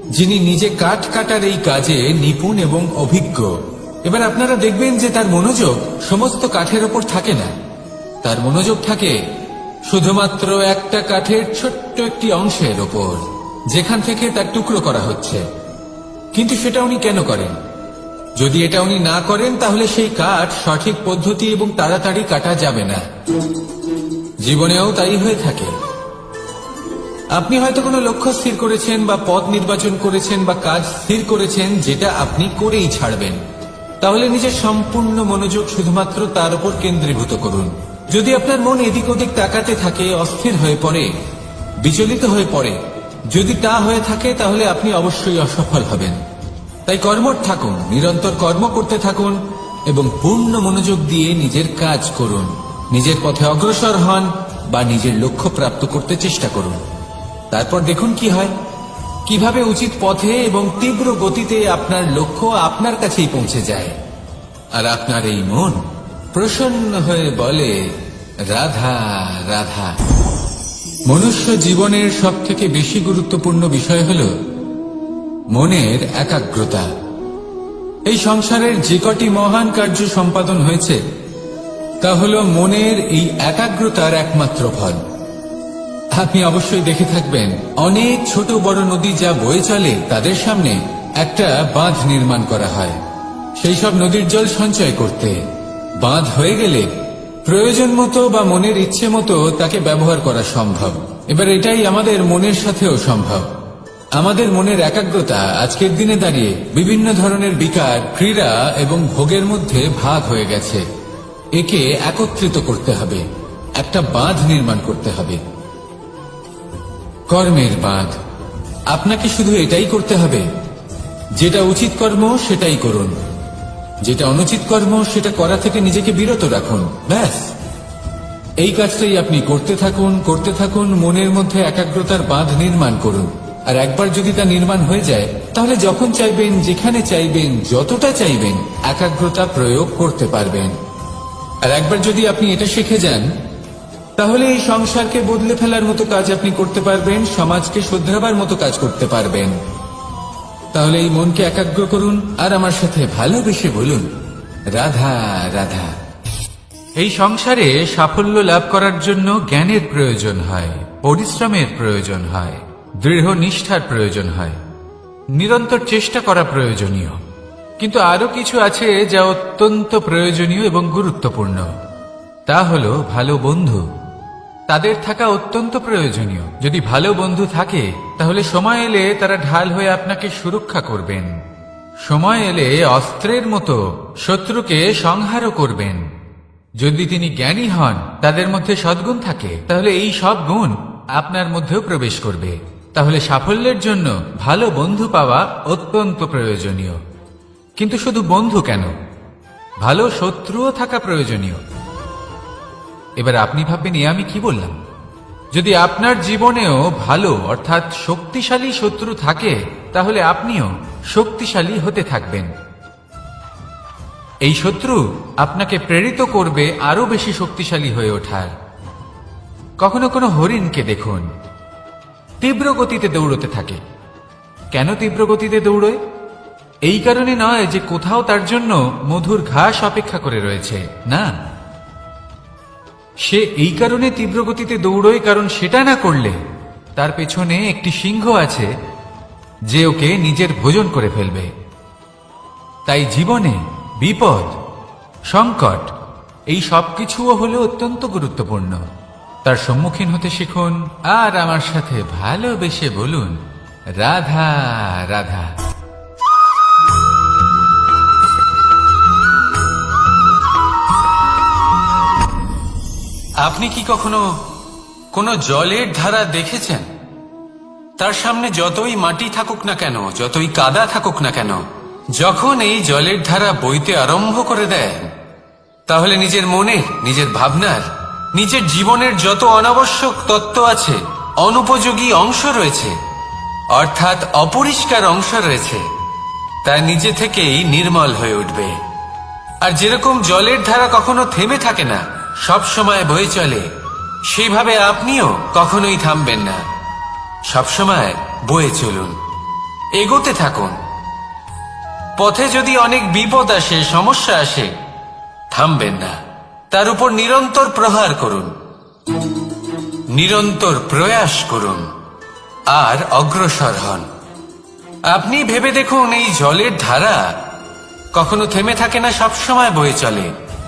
যিনি নিজে কাঠ কাটার এই কাজে নিপুণ এবং অভিজ্ঞ। এবার আপনারা দেখবেন যে তার মনোযোগ সমস্ত কাঠের ওপর থাকে না, তার মনোযোগ থাকে শুধুমাত্র একটা কাঠের ছোট্ট একটি অংশের ওপর, যেখান থেকে তার টুকরো করা হচ্ছে। কিন্তু সেটা উনি কেন করেন? যদি এটা উনি না করেন তাহলে সেই কাঠ সঠিক পদ্ধতি এবং তাড়াতাড়ি কাটা যাবে না। জীবনেও তাই হয়ে থাকে। আপনি হয়তো কোনো লক্ষ্য স্থির করেছেন বা পথ নির্বাচন করেছেন বা কাজ স্থির করেছেন যেটা আপনি করেই ছাড়বেন। তাহলে নিজের সম্পূর্ণ মনোযোগ শুধুমাত্র তার উপর কেন্দ্রীভূত করুন। যদি আপনার মন এদিক ওদিক তাকাতে থাকে, অস্থির হয়ে পড়ে, বিচলিত হয়ে পড়ে, যদি তা হয়ে থাকে তাহলে আপনি অবশ্যই অসফল হবেন। তাই কর্মঠ থাকুন, নিরন্তর কর্ম করতে থাকুন এবং পূর্ণ মনোযোগ দিয়ে নিজের কাজ করুন। নিজের পথে অগ্রসর হন বা নিজের লক্ষ্য প্রাপ্ত করতে চেষ্টা করুন। তারপর দেখুন কি হয়, কিভাবে উচিত পথে এবং তীব্র গতিতে আপনার লক্ষ্য আপনার কাছেই পৌঁছে যায়। আর আপনার এই মন প্রসন্ন হয়ে বলে রাধা রাধা। মনুষ্য জীবনের সবথেকে বেশি গুরুত্বপূর্ণ বিষয় হল মনের একাগ্রতা। এই সংসারের যে কটি মহান কার্য সম্পাদন হয়েছে তা হল মনের এই একাগ্রতার একমাত্র ফল। আপনি অবশ্যই দেখে থাকবেন অনেক ছোট বড় নদী যা বয়ে চলে তাদের সামনে একটা বাঁধ নির্মাণ করা হয় সেই সব নদীর জল সঞ্চয় করতে। বাঁধ হয়ে গেলে প্রয়োজন মতো বা মনের ইচ্ছে মতো তাকে ব্যবহার করা সম্ভব। এবার এটাই আমাদের মনের সাথেও সম্ভব। আমাদের মনের একাগ্রতা আজকের দিনে দাঁড়িয়ে বিভিন্ন ধরনের বিকার, ক্রীড়া এবং ভোগের মধ্যে ভাগ হয়ে গেছে। একে একত্রিত করতে হবে, একটা বাঁধ নির্মাণ করতে হবে, কর্মের বাঁধ। আপনাকে শুধু এটাই করতে হবে, যেটা উচিত কর্ম সেটাই করুন, যেটা অনুচিত কর্ম সেটা করা থেকে নিজেকে বিরত রাখুন। ব্যাস, এই কাজটাই আপনি করতে থাকুন, করতে থাকুন। মনের মধ্যে একাগ্রতার বাঁধ নির্মাণ করুন। আর একবার যদি তা নির্মাণ হয়ে যায় তাহলে যখন চাইবেন, যেখানে চাইবেন, যতটা চাইবেন একাগ্রতা প্রয়োগ করতে পারবেন। আর একবার যদি আপনি এটা শিখে যান তাহলে এই সংসারকে বদলে ফেলার মতো কাজ আপনি করতে পারবেন, সমাজকে শুধরাবার মতো কাজ করতে পারবেন। তাহলে এই মনকে একাগ্র করুন আর আমার সাথে ভালোবেসে বলুন রাধা রাধা। এই সংসারে সাফল্য লাভ করার জন্য জ্ঞানের প্রয়োজন হয়, পরিশ্রমের প্রয়োজন হয়, দৃঢ় নিষ্ঠার প্রয়োজন হয়, নিরন্তর চেষ্টা করা প্রয়োজনীয়। কিন্তু আরো কিছু আছে যা অত্যন্ত প্রয়োজনীয় এবং গুরুত্বপূর্ণ। তা হলো ভালো বন্ধু। তাদের থাকা অত্যন্ত প্রয়োজনীয়। যদি ভালো বন্ধু থাকে তাহলে সময় এলে তারা ঢাল হয়ে আপনাকে সুরক্ষা করবেন। সময় এলে অস্ত্রের মতো শত্রুকে সংহারও করবেন। যদি তিনি জ্ঞানী হন, তাদের মধ্যে সদ্গুণ থাকে, তাহলে এই সব গুণ আপনার মধ্যেও প্রবেশ করবে। তাহলে সাফল্যের জন্য ভালো বন্ধু পাওয়া অত্যন্ত প্রয়োজনীয়। কিন্তু শুধু বন্ধু কেন, ভালো শত্রুও থাকা প্রয়োজনীয়। এবার আপনি ভাববেন এ আমি কি বললাম? যদি আপনার জীবনেও ভালো অর্থাৎ শক্তিশালী শত্রু থাকে তাহলে আপনিও শক্তিশালী হতে থাকবেন। এই শত্রু আপনাকে প্রেরিত করবে আরো বেশি শক্তিশালী হয়ে ওঠার। কখনো কোনো হরিণকে দেখুন, তীব্র গতিতে দৌড়তে থাকে। কেন তীব্র গতিতে দৌড়য়? এই কারণে নয় যে কোথাও তার জন্য মধুর ঘাস অপেক্ষা করে রয়েছে, না। সে এই কারণে তীব্র গতিতে দৌড়য় কারণ সেটা না করলে তার পেছনে একটি সিংহ আছে যে ওকে নিজের ভোজন করে ফেলবে। তাই জীবনে বিপদ, সংকট এই সবকিছুও হলো অত্যন্ত গুরুত্বপূর্ণ। তার সম্মুখীন হতে শিখুন আর আমার সাথে ভালোবেসে বলুন রাধা রাধা। আপনি কি কখনো কোনো জলের ধারা দেখেছেন? তার সামনে যতই মাটি থাকুক না কেন, যতই কাদা থাকুক না কেন, যখন এই জলের ধারা বইতে আরম্ভ করে দেয়, তাহলে নিজের মনের, নিজের ভাবনার, নিজের জীবনের যত অনাবশ্যক তত্ত্ব আছে, অনুপযোগী অংশ রয়েছে, অর্থাৎ অপরিষ্কার অংশ রয়েছে, তা নিজে থেকেই নির্মল হয়ে উঠবে। আর যেরকম জলের ধারা কখনো থেমে থাকে না, সব সময় বয়ে চলে, সেইভাবে আপনিও কখনোই থামবেন না। সবসময় বয়ে চলুন, এগোতে থাকুন। পথে যদি অনেক বিপদ আসে, সমস্যা আসে, থামবেন না, তার উপর নিরন্তর প্রহার করুন, নিরন্তর প্রয়াস করুন আর অগ্রসর হন। আপনি ভেবে দেখুন, এই জলের ধারা কখনো থেমে থাকে না, সবসময় বয়ে চলে,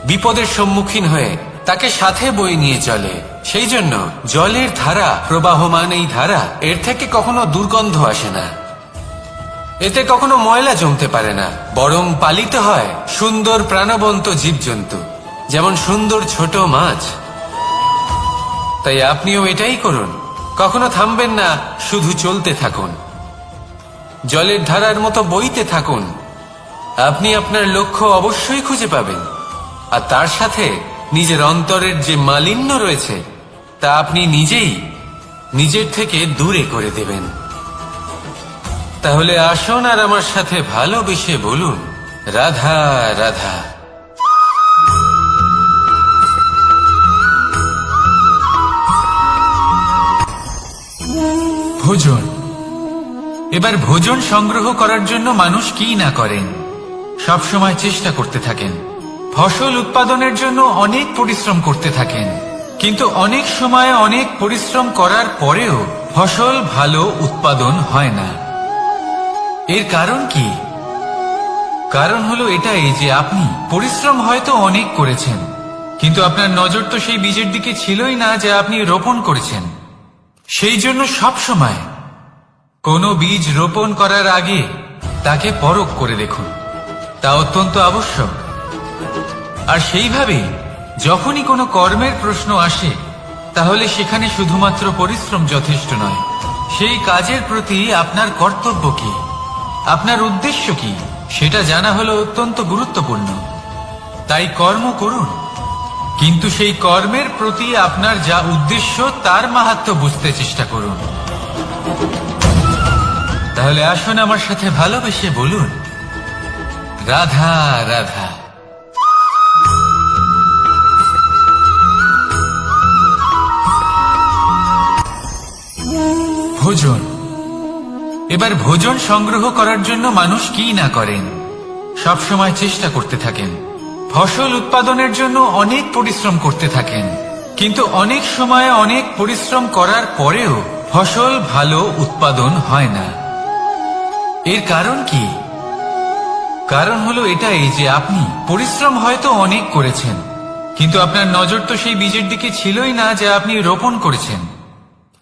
বিপদের সম্মুখীন হয়ে তাকে সাথে বয়ে নিয়ে চলে। সেই জন্য জলের ধারা, প্রবাহমান এই ধারা, এর থেকে কখনো দুর্গন্ধ আসে না, এতে কখনো ময়লা জমতে পারে না, বরং পালিত হয় সুন্দর প্রাণবন্ত জীবজন্তু, যেমন সুন্দর ছোট মাছ। তাই আপনিও এটাই করুন, কখনো থামবেন না, শুধু চলতে থাকুন, জলের ধারার মতো বইতে থাকুন। আপনি আপনার লক্ষ্য অবশ্যই খুঁজে পাবেন, আর তার সাথে নিজের অন্তরের যে মালিন্য রয়েছে তা আপনি নিজেই নিজের থেকে দূরে করে দেবেন। তাহলে আসুন আর আমার সাথে ভালোবেসে বলুন, রাধা রাধা। ভোজন। এবার ভোজন সংগ্রহ করার জন্য মানুষ কি না করেন, সবসময় চেষ্টা করতে থাকেন। ফসল উৎপাদনের জন্য অনেক পরিশ্রম করতে থাকেন, কিন্তু অনেক সময় অনেক পরিশ্রম করার পরেও ফসল ভালো উৎপাদন হয় না। এর কারণ কি? কারণ হলো এটাই যে আপনি পরিশ্রম হয়তো অনেক করেছেন, কিন্তু আপনার নজর তো সেই বীজের দিকে ছিলই না যা আপনি রোপণ করেছেন। সেই জন্য সব সময় কোনো বীজ রোপণ করার আগে তাকে পরখ করে দেখুন, তা অত্যন্ত আবশ্যক। আর সেইভাবেই যখনই কোনো কর্মের প্রশ্ন আসে, তাহলে সেখানে শুধুমাত্র পরিশ্রম যথেষ্ট নয়, সেই কাজের প্রতি আপনার কর্তব্য কি, আপনার উদ্দেশ্য কি, সেটা জানা হলো অত্যন্ত গুরুত্বপূর্ণ। তাই কর্ম করুন, কিন্তু সেই কর্মের প্রতি আপনার যা উদ্দেশ্য তার মাহাত্ম্য বুঝতে চেষ্টা করুন। তাহলে আসুন আমার সাথে ভালোবেসে বলুন, রাধা রাধা। ভোজন। এবার ভোজন সংগ্রহ করার জন্য মানুষ কি না করেন, সবসময় চেষ্টা করতে থাকেন। ফসল উৎপাদনের জন্য অনেক পরিশ্রম করতে থাকেন, কিন্তু অনেক সময় অনেক পরিশ্রম করার পরেও ফসল ভালো উৎপাদন হয় না। এর কারণ কি? কারণ হলো এটাই যে আপনি পরিশ্রম হয়তো অনেক করেছেন, কিন্তু আপনার নজর তো সেই বীজের দিকে ছিলই না যা আপনি রোপণ করেছেন।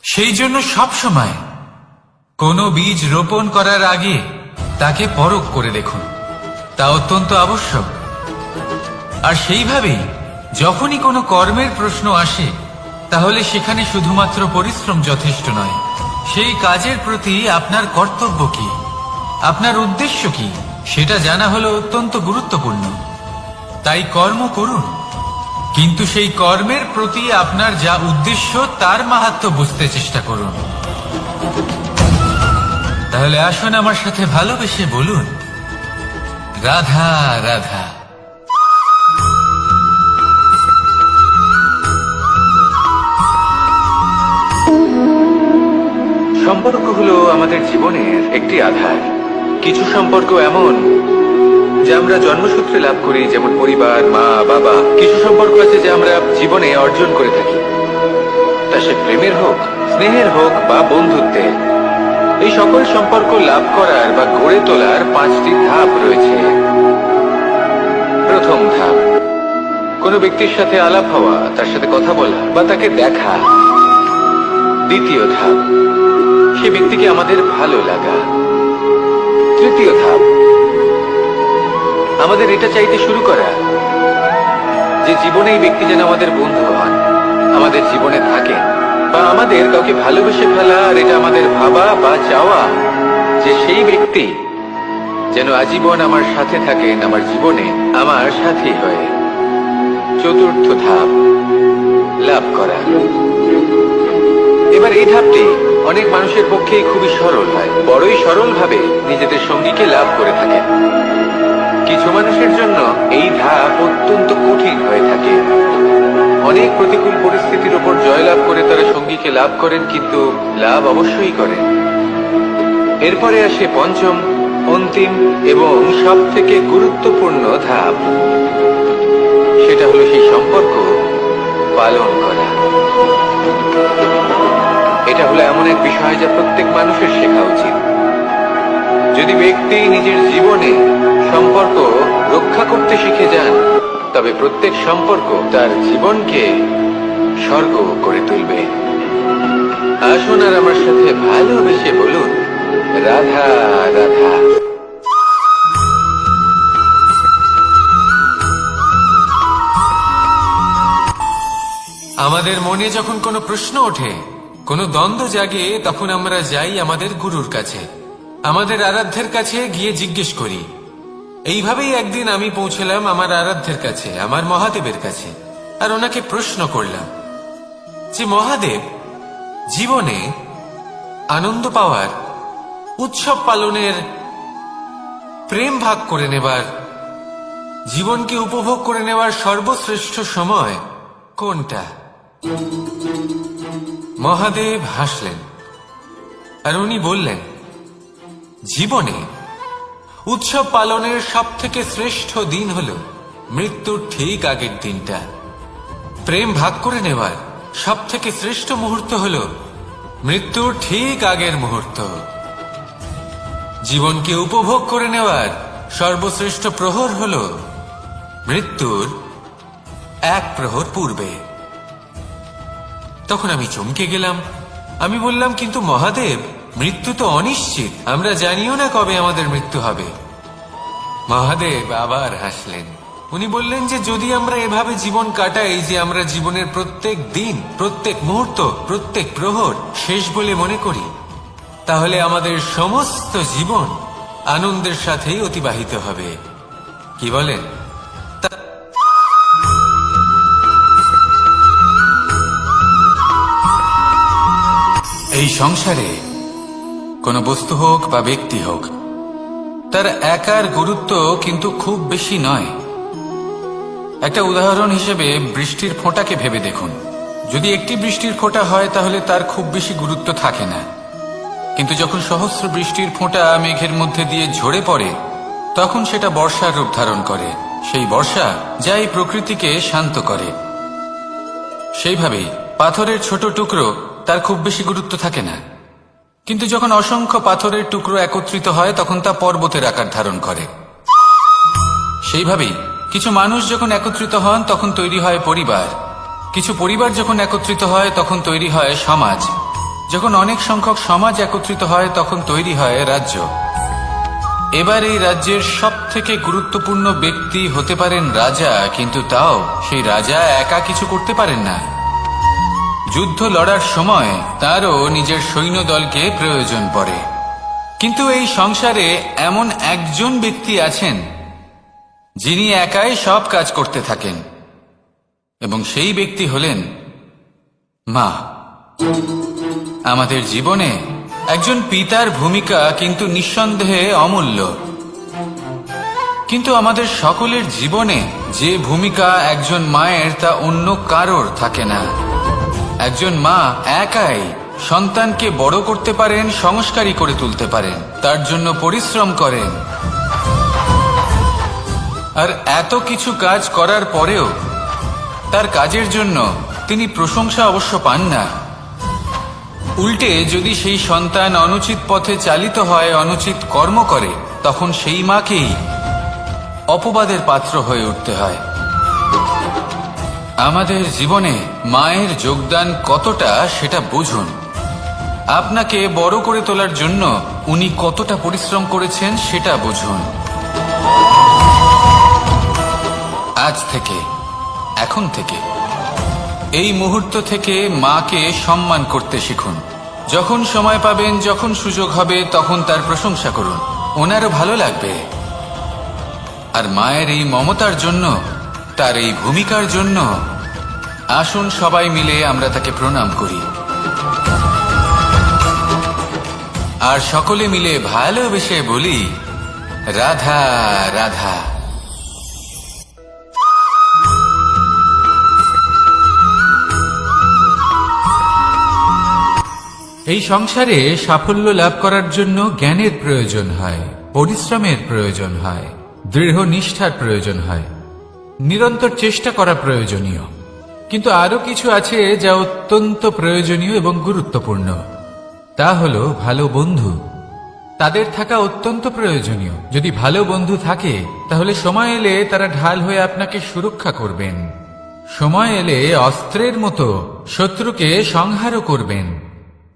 সেই জন্য সব সময় কোনো বীজ রোপণ করার আগে তাকে পরখ করে দেখুন, তা অত্যন্ত আবশ্যক। আর সেইভাবেই যখনই কোনো কর্মের প্রশ্ন আসে, তাহলে সেখানে শুধুমাত্র পরিশ্রম যথেষ্ট নয়, সেই কাজের প্রতি আপনার কর্তব্য কি, আপনার উদ্দেশ্য কি, সেটা জানা হলো অত্যন্ত গুরুত্বপূর্ণ। তাই কর্ম করুন, কিন্তু সেই কর্মের প্রতি আপনার যা উদ্দেশ্য তার মাহাত্ম্য বুঝতে চেষ্টা করুন। তাহলে আসুন আমার সাথে ভালোবেসে বলুন, রাধা রাধা। সম্পর্ক হলো আমাদের জীবনের একটি আধার। কিছু সম্পর্ক এমন যা আমরা জন্মসূত্রে লাভ করি, যেমন পরিবার, মা, বাবা। কিছু সম্পর্ক আছে যা আমরা জীবনে অর্জন করে থাকি, তা সে প্রেমের হোক, স্নেহের হোক বা বন্ধুত্বের। এই সকল সম্পর্ক লাভ করার বা গড়ে তোলার 5টি ধাপ রয়েছে। প্রথম ধাপ, কোনো ব্যক্তির সাথে আলাপ হওয়া, তার সাথে কথা বলা বা তাকে দেখা। দ্বিতীয় ধাপ, সে ব্যক্তিকে আমাদের ভালো লাগা। তৃতীয় ধাপ, আমাদের এটা চাইতে শুরু করা যে জীবনে এই ব্যক্তি যেন আমাদের বন্ধু হন। আমাদের জীবনে থাকেন, বা আমাদের কাউকে ভালোবেসে ফেলা আর এটা আমাদের ভাবা বা চাওয়া যে সেই ব্যক্তি যেন আজীবন আমার সাথে থাকেন, আমার জীবনে আমার সাথী হয়ে। চতুর্থ ধাপ, লাভ করা। এবার এই ধাপটি অনেক মানুষের পক্ষেই খুবই সরল হয়, বড়ই সরল ভাবে নিজেদের সঙ্গীকে লাভ করে থাকেন। কিছু মানুষের জন্য এই ধাপ অত্যন্ত কঠিন হয়ে থাকে। অনেক প্রতিকূল পরিস্থিতির উপর জয়লাভ করে তারা সঙ্গীকে লাভ করেন, কিন্তু লাভ অবশ্যই করেন। এরপরে আসে পঞ্চম, অন্তিম এবং সব থেকে গুরুত্বপূর্ণ ধাপ। সেটা হলো সেই সম্পর্ক পালন করা। এটা হলো এমন এক বিষয় যা প্রত্যেক মানুষের শেখা উচিত। যদি ব্যক্তি নিজের জীবনে সম্পর্ক রক্ষা করতে শিখে যান, তবে প্রত্যেক সম্পর্ক তার জীবনকে স্বর্গ করে তুলবে। আসুন আর আমার সাথে ভালোবেসে বলুন, রাধা রাধা। আমাদের মনে যখন কোনো প্রশ্ন ওঠে, কোনো দ্বন্দ্ব জাগে, তখন আমরা যাই আমাদের গুরুর কাছে, আমাদের আরাধ্যের কাছে গিয়ে জিজ্ঞেস করি। এইভাবেই একদিন আমি পৌঁছলাম আমার আরাধ্যের কাছে, আমার মহাদেবের কাছে, আর ওনাকে প্রশ্ন করলাম যে মহাদেব, জীবনে আনন্দ পাওয়ার, উৎসব পালনের, প্রেম ভাগ করে নেবার, জীবনকে উপভোগ করে নেওয়ার সর্বশ্রেষ্ঠ সময় কোনটা? মহাদেব হাসলেন আর উনি বললেন, জীবনে উৎসব পালনের সব থেকে শ্রেষ্ঠ দিন হল মৃত্যুর ঠিক আগের দিনটা। প্রেম ভাগ করে নেওয়ার সব থেকে শ্রেষ্ঠ মুহূর্ত হল মৃত্যুর ঠিক আগের মুহূর্ত। জীবনকে উপভোগ করে নেওয়ার সর্বশ্রেষ্ঠ প্রহর হল মৃত্যুর এক প্রহর পূর্বে। তখন আমি চমকে গেলাম। আমি বললাম, কিন্তু মহাদেব, মৃত্যু তো অনিশ্চিত, আমরা জানিও না কবে আমাদের মৃত্যু হবে। মহাদেব আবার হাসলেন। উনি বললেন যে যদি আমরা এভাবে জীবন কাটাই যে আমরা জীবনের প্রত্যেক দিন, প্রত্যেক মুহূর্ত, প্রত্যেক প্রহর শেষ বলে মনে করি, তাহলে আমাদের সমস্ত জীবন আনন্দের সাথেই অতিবাহিত হবে। কি বলেন? এই সংসারে কোনো বস্তু হোক বা ব্যক্তি হোক, তার একার গুরুত্ব কিন্তু খুব বেশি নয়। একটা উদাহরণ হিসেবে বৃষ্টির ফোঁটাকে ভেবে দেখুন। যদি একটি বৃষ্টির ফোঁটা হয় তাহলে তার খুব বেশি গুরুত্ব থাকে না, কিন্তু যখন সহস্র বৃষ্টির ফোঁটা মেঘের মধ্যে দিয়ে ঝরে পড়ে, তখন সেটা বর্ষার রূপ ধারণ করে। সেই বর্ষা যা এই প্রকৃতিকে শান্ত করে। সেইভাবেই পাথরের ছোট টুকরো, তার খুব বেশি গুরুত্ব থাকে না, কিন্তু যখন অসংখ্য পাথরের টুকরো একত্রিত হয় তখন তা পর্বতের আকার ধারণ করে। সেইভাবেই কিছু মানুষ যখন একত্রিত হন তখন তৈরি হয় পরিবার, কিছু পরিবার যখন একত্রিত হয় তখন তৈরি হয় সমাজ, যখন অনেক সংখ্যক সমাজ একত্রিত হয় তখন তৈরি হয় রাজ্য। এবার এই রাজ্যের সব থেকে গুরুত্বপূর্ণ ব্যক্তি হতে পারেন রাজা, কিন্তু তাও সেই রাজা একা কিছু করতে পারেন না। যুদ্ধ লড়ার সময় তারও নিজের সৈন্যদলকে প্রয়োজন পড়ে। কিন্তু এই সংসারে এমন একজন ব্যক্তি আছেন যিনি একাই সব কাজ করতে থাকেন, এবং সেই ব্যক্তি হলেন মা। আমাদের জীবনে একজন পিতার ভূমিকা কিন্তু নিঃসন্দেহে অমূল্য, কিন্তু আমাদের সকলের জীবনে যে ভূমিকা একজন মায়ের তা অন্য কারোর থাকে না। একজন মা একাই সন্তানকে বড় করতে পারেন, সংস্কারী করে তুলতে পারেন, তার জন্য পরিশ্রম করেন। আর এত কিছু কাজ করার পরেও তার কাজের জন্য তিনি প্রশংসা অবশ্য পান না। উল্টে যদি সেই সন্তান অনুচিত পথে চালিত হয়, অনুচিত কর্ম করে, তখন সেই মাকেই অপবাদের পাত্র হয়ে উঠতে হয়। আমাদের জীবনে মায়ের যোগদান কতটা সেটা বুঝুন। আপনাকে বড় করে তোলার জন্য উনি কতটা পরিশ্রম করেছেন সেটা বুঝুন। আজ থেকে, এখন থেকে এই মুহূর্ত থেকে মাকে সম্মান করতে শিখুন। যখন সময় পাবেন, যখন সুযোগ হবে, তখন তার প্রশংসা করুন, ওনারও ভালো লাগবে। আর মায়ের এই মমতার জন্য, তার এই ভূমিকার জন্য আসুন সবাই মিলে আমরা তাকে প্রণাম করি, আর সকলে মিলে ভালোবেসে বলি, রাধা রাধা। এই সংসারে সাফল্য লাভ করার জন্য জ্ঞানের প্রয়োজন হয়, পরিশ্রমের প্রয়োজন হয়, দৃঢ় নিষ্ঠার প্রয়োজন হয়, নিরন্তর চেষ্টা করা প্রয়োজনীয়। কিন্তু আরো কিছু আছে যা অত্যন্ত প্রয়োজনীয় এবং গুরুত্বপূর্ণ। তা হলো ভালো বন্ধু। তাদের থাকা অত্যন্ত প্রয়োজনীয়। যদি ভালো বন্ধু থাকে তাহলে সময় এলে তারা ঢাল হয়ে আপনাকে সুরক্ষা করবেন। সময় এলে অস্ত্রের মতো শত্রুকে সংহারও করবেন।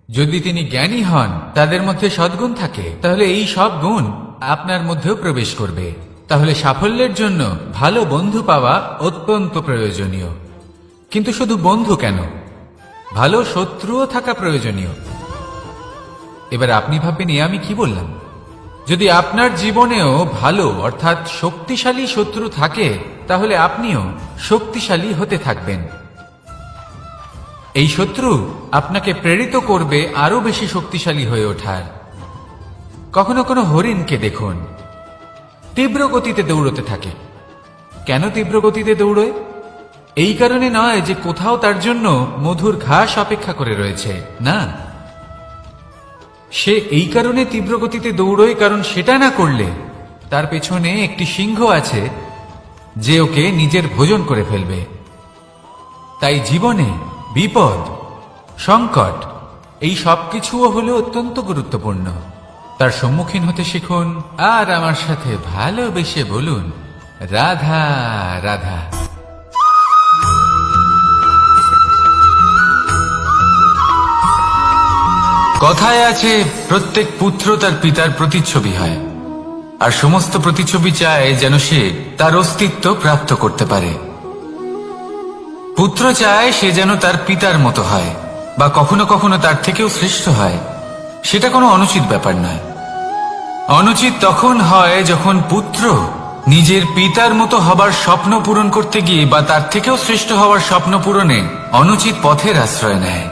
যদি তিনি জ্ঞানী হন, তাদের মধ্যে সদ্গুণ থাকে, তাহলে এই সব গুণ আপনার মধ্যেও প্রবেশ করবে। তাহলে সাফল্যের জন্য ভালো বন্ধু পাওয়া অত্যন্ত প্রয়োজনীয়। কিন্তু শুধু বন্ধু কেন, ভালো শত্রুও থাকা প্রয়োজনীয়। এবার আপনি ভাববেন, আমি কি বললাম? যদি আপনার জীবনেও ভালো অর্থাৎ শক্তিশালী শত্রু থাকে, তাহলে আপনিও শক্তিশালী হতে থাকবেন। এই শত্রু আপনাকে প্রেরিত করবে আরো বেশি শক্তিশালী হয়ে ওঠার। কখনো কোনো হরিণকে দেখুন, তীব্র গতিতে দৌড়তে থাকে। কেন তীব্র গতিতে দৌড়য়? এই কারণে নয় যে কোথাও তার জন্য মধুর ঘাস অপেক্ষা করে রয়েছে, না। সে এই কারণে তীব্র গতিতে দৌড়য় কারণ সেটা না করলে তার পেছনে একটি সিংহ আছে যে ওকে নিজের ভোজন করে ফেলবে। তাই জীবনে বিপদ, সংকট, এই সবকিছুও হলো অত্যন্ত গুরুত্বপূর্ণ। তার সম্মুখীন হতে শিখুন আর আমার সাথে ভালোবেসে বলুন, রাধা রাধা। কথায় আছে, প্রত্যেক পুত্র তার পিতার প্রতিচ্ছবি হয়, আর সমস্ত প্রতিচ্ছবি চায় যেন সে তার অস্তিত্ব প্রাপ্ত করতে পারে। পুত্র চায় সে যেন তার পিতার মতো হয়, বা কখনো কখনো তার থেকেও শ্রেষ্ঠ হয়। সেটা কোনো অনুচিত ব্যাপার নয়। অনুচিত তখন হয় যখন পুত্র নিজের পিতার মতো হবার স্বপ্ন পূরণ করতে গিয়ে বা তার থেকেও শ্রেষ্ঠ হওয়ার স্বপ্ন পূরণে অনুচিত পথের আশ্রয় নেয়।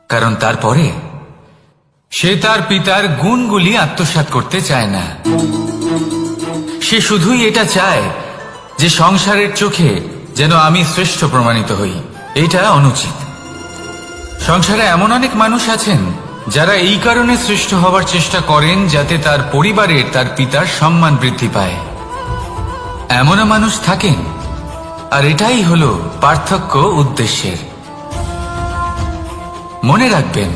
কারণ তারপরে সে তার পিতার গুণগুলি আত্মসাৎ করতে চায় না। সে শুধুই এটা চায় যে সংসারের চোখে যেন আমি শ্রেষ্ঠ প্রমাণিত হই। এটা অনুচিত। সংসারে এমন অনেক মানুষ আছেন যারা এই কারণে শ্রেষ্ঠ হওয়ার চেষ্টা করেন যাতে তার পরিবারের তার পিতার সম্মান বৃদ্ধি পায়। এমনও মানুষ থাকেন, আর এটাই হলো পার্থক্য উদ্দেশ্যের। মনে রাখবেন,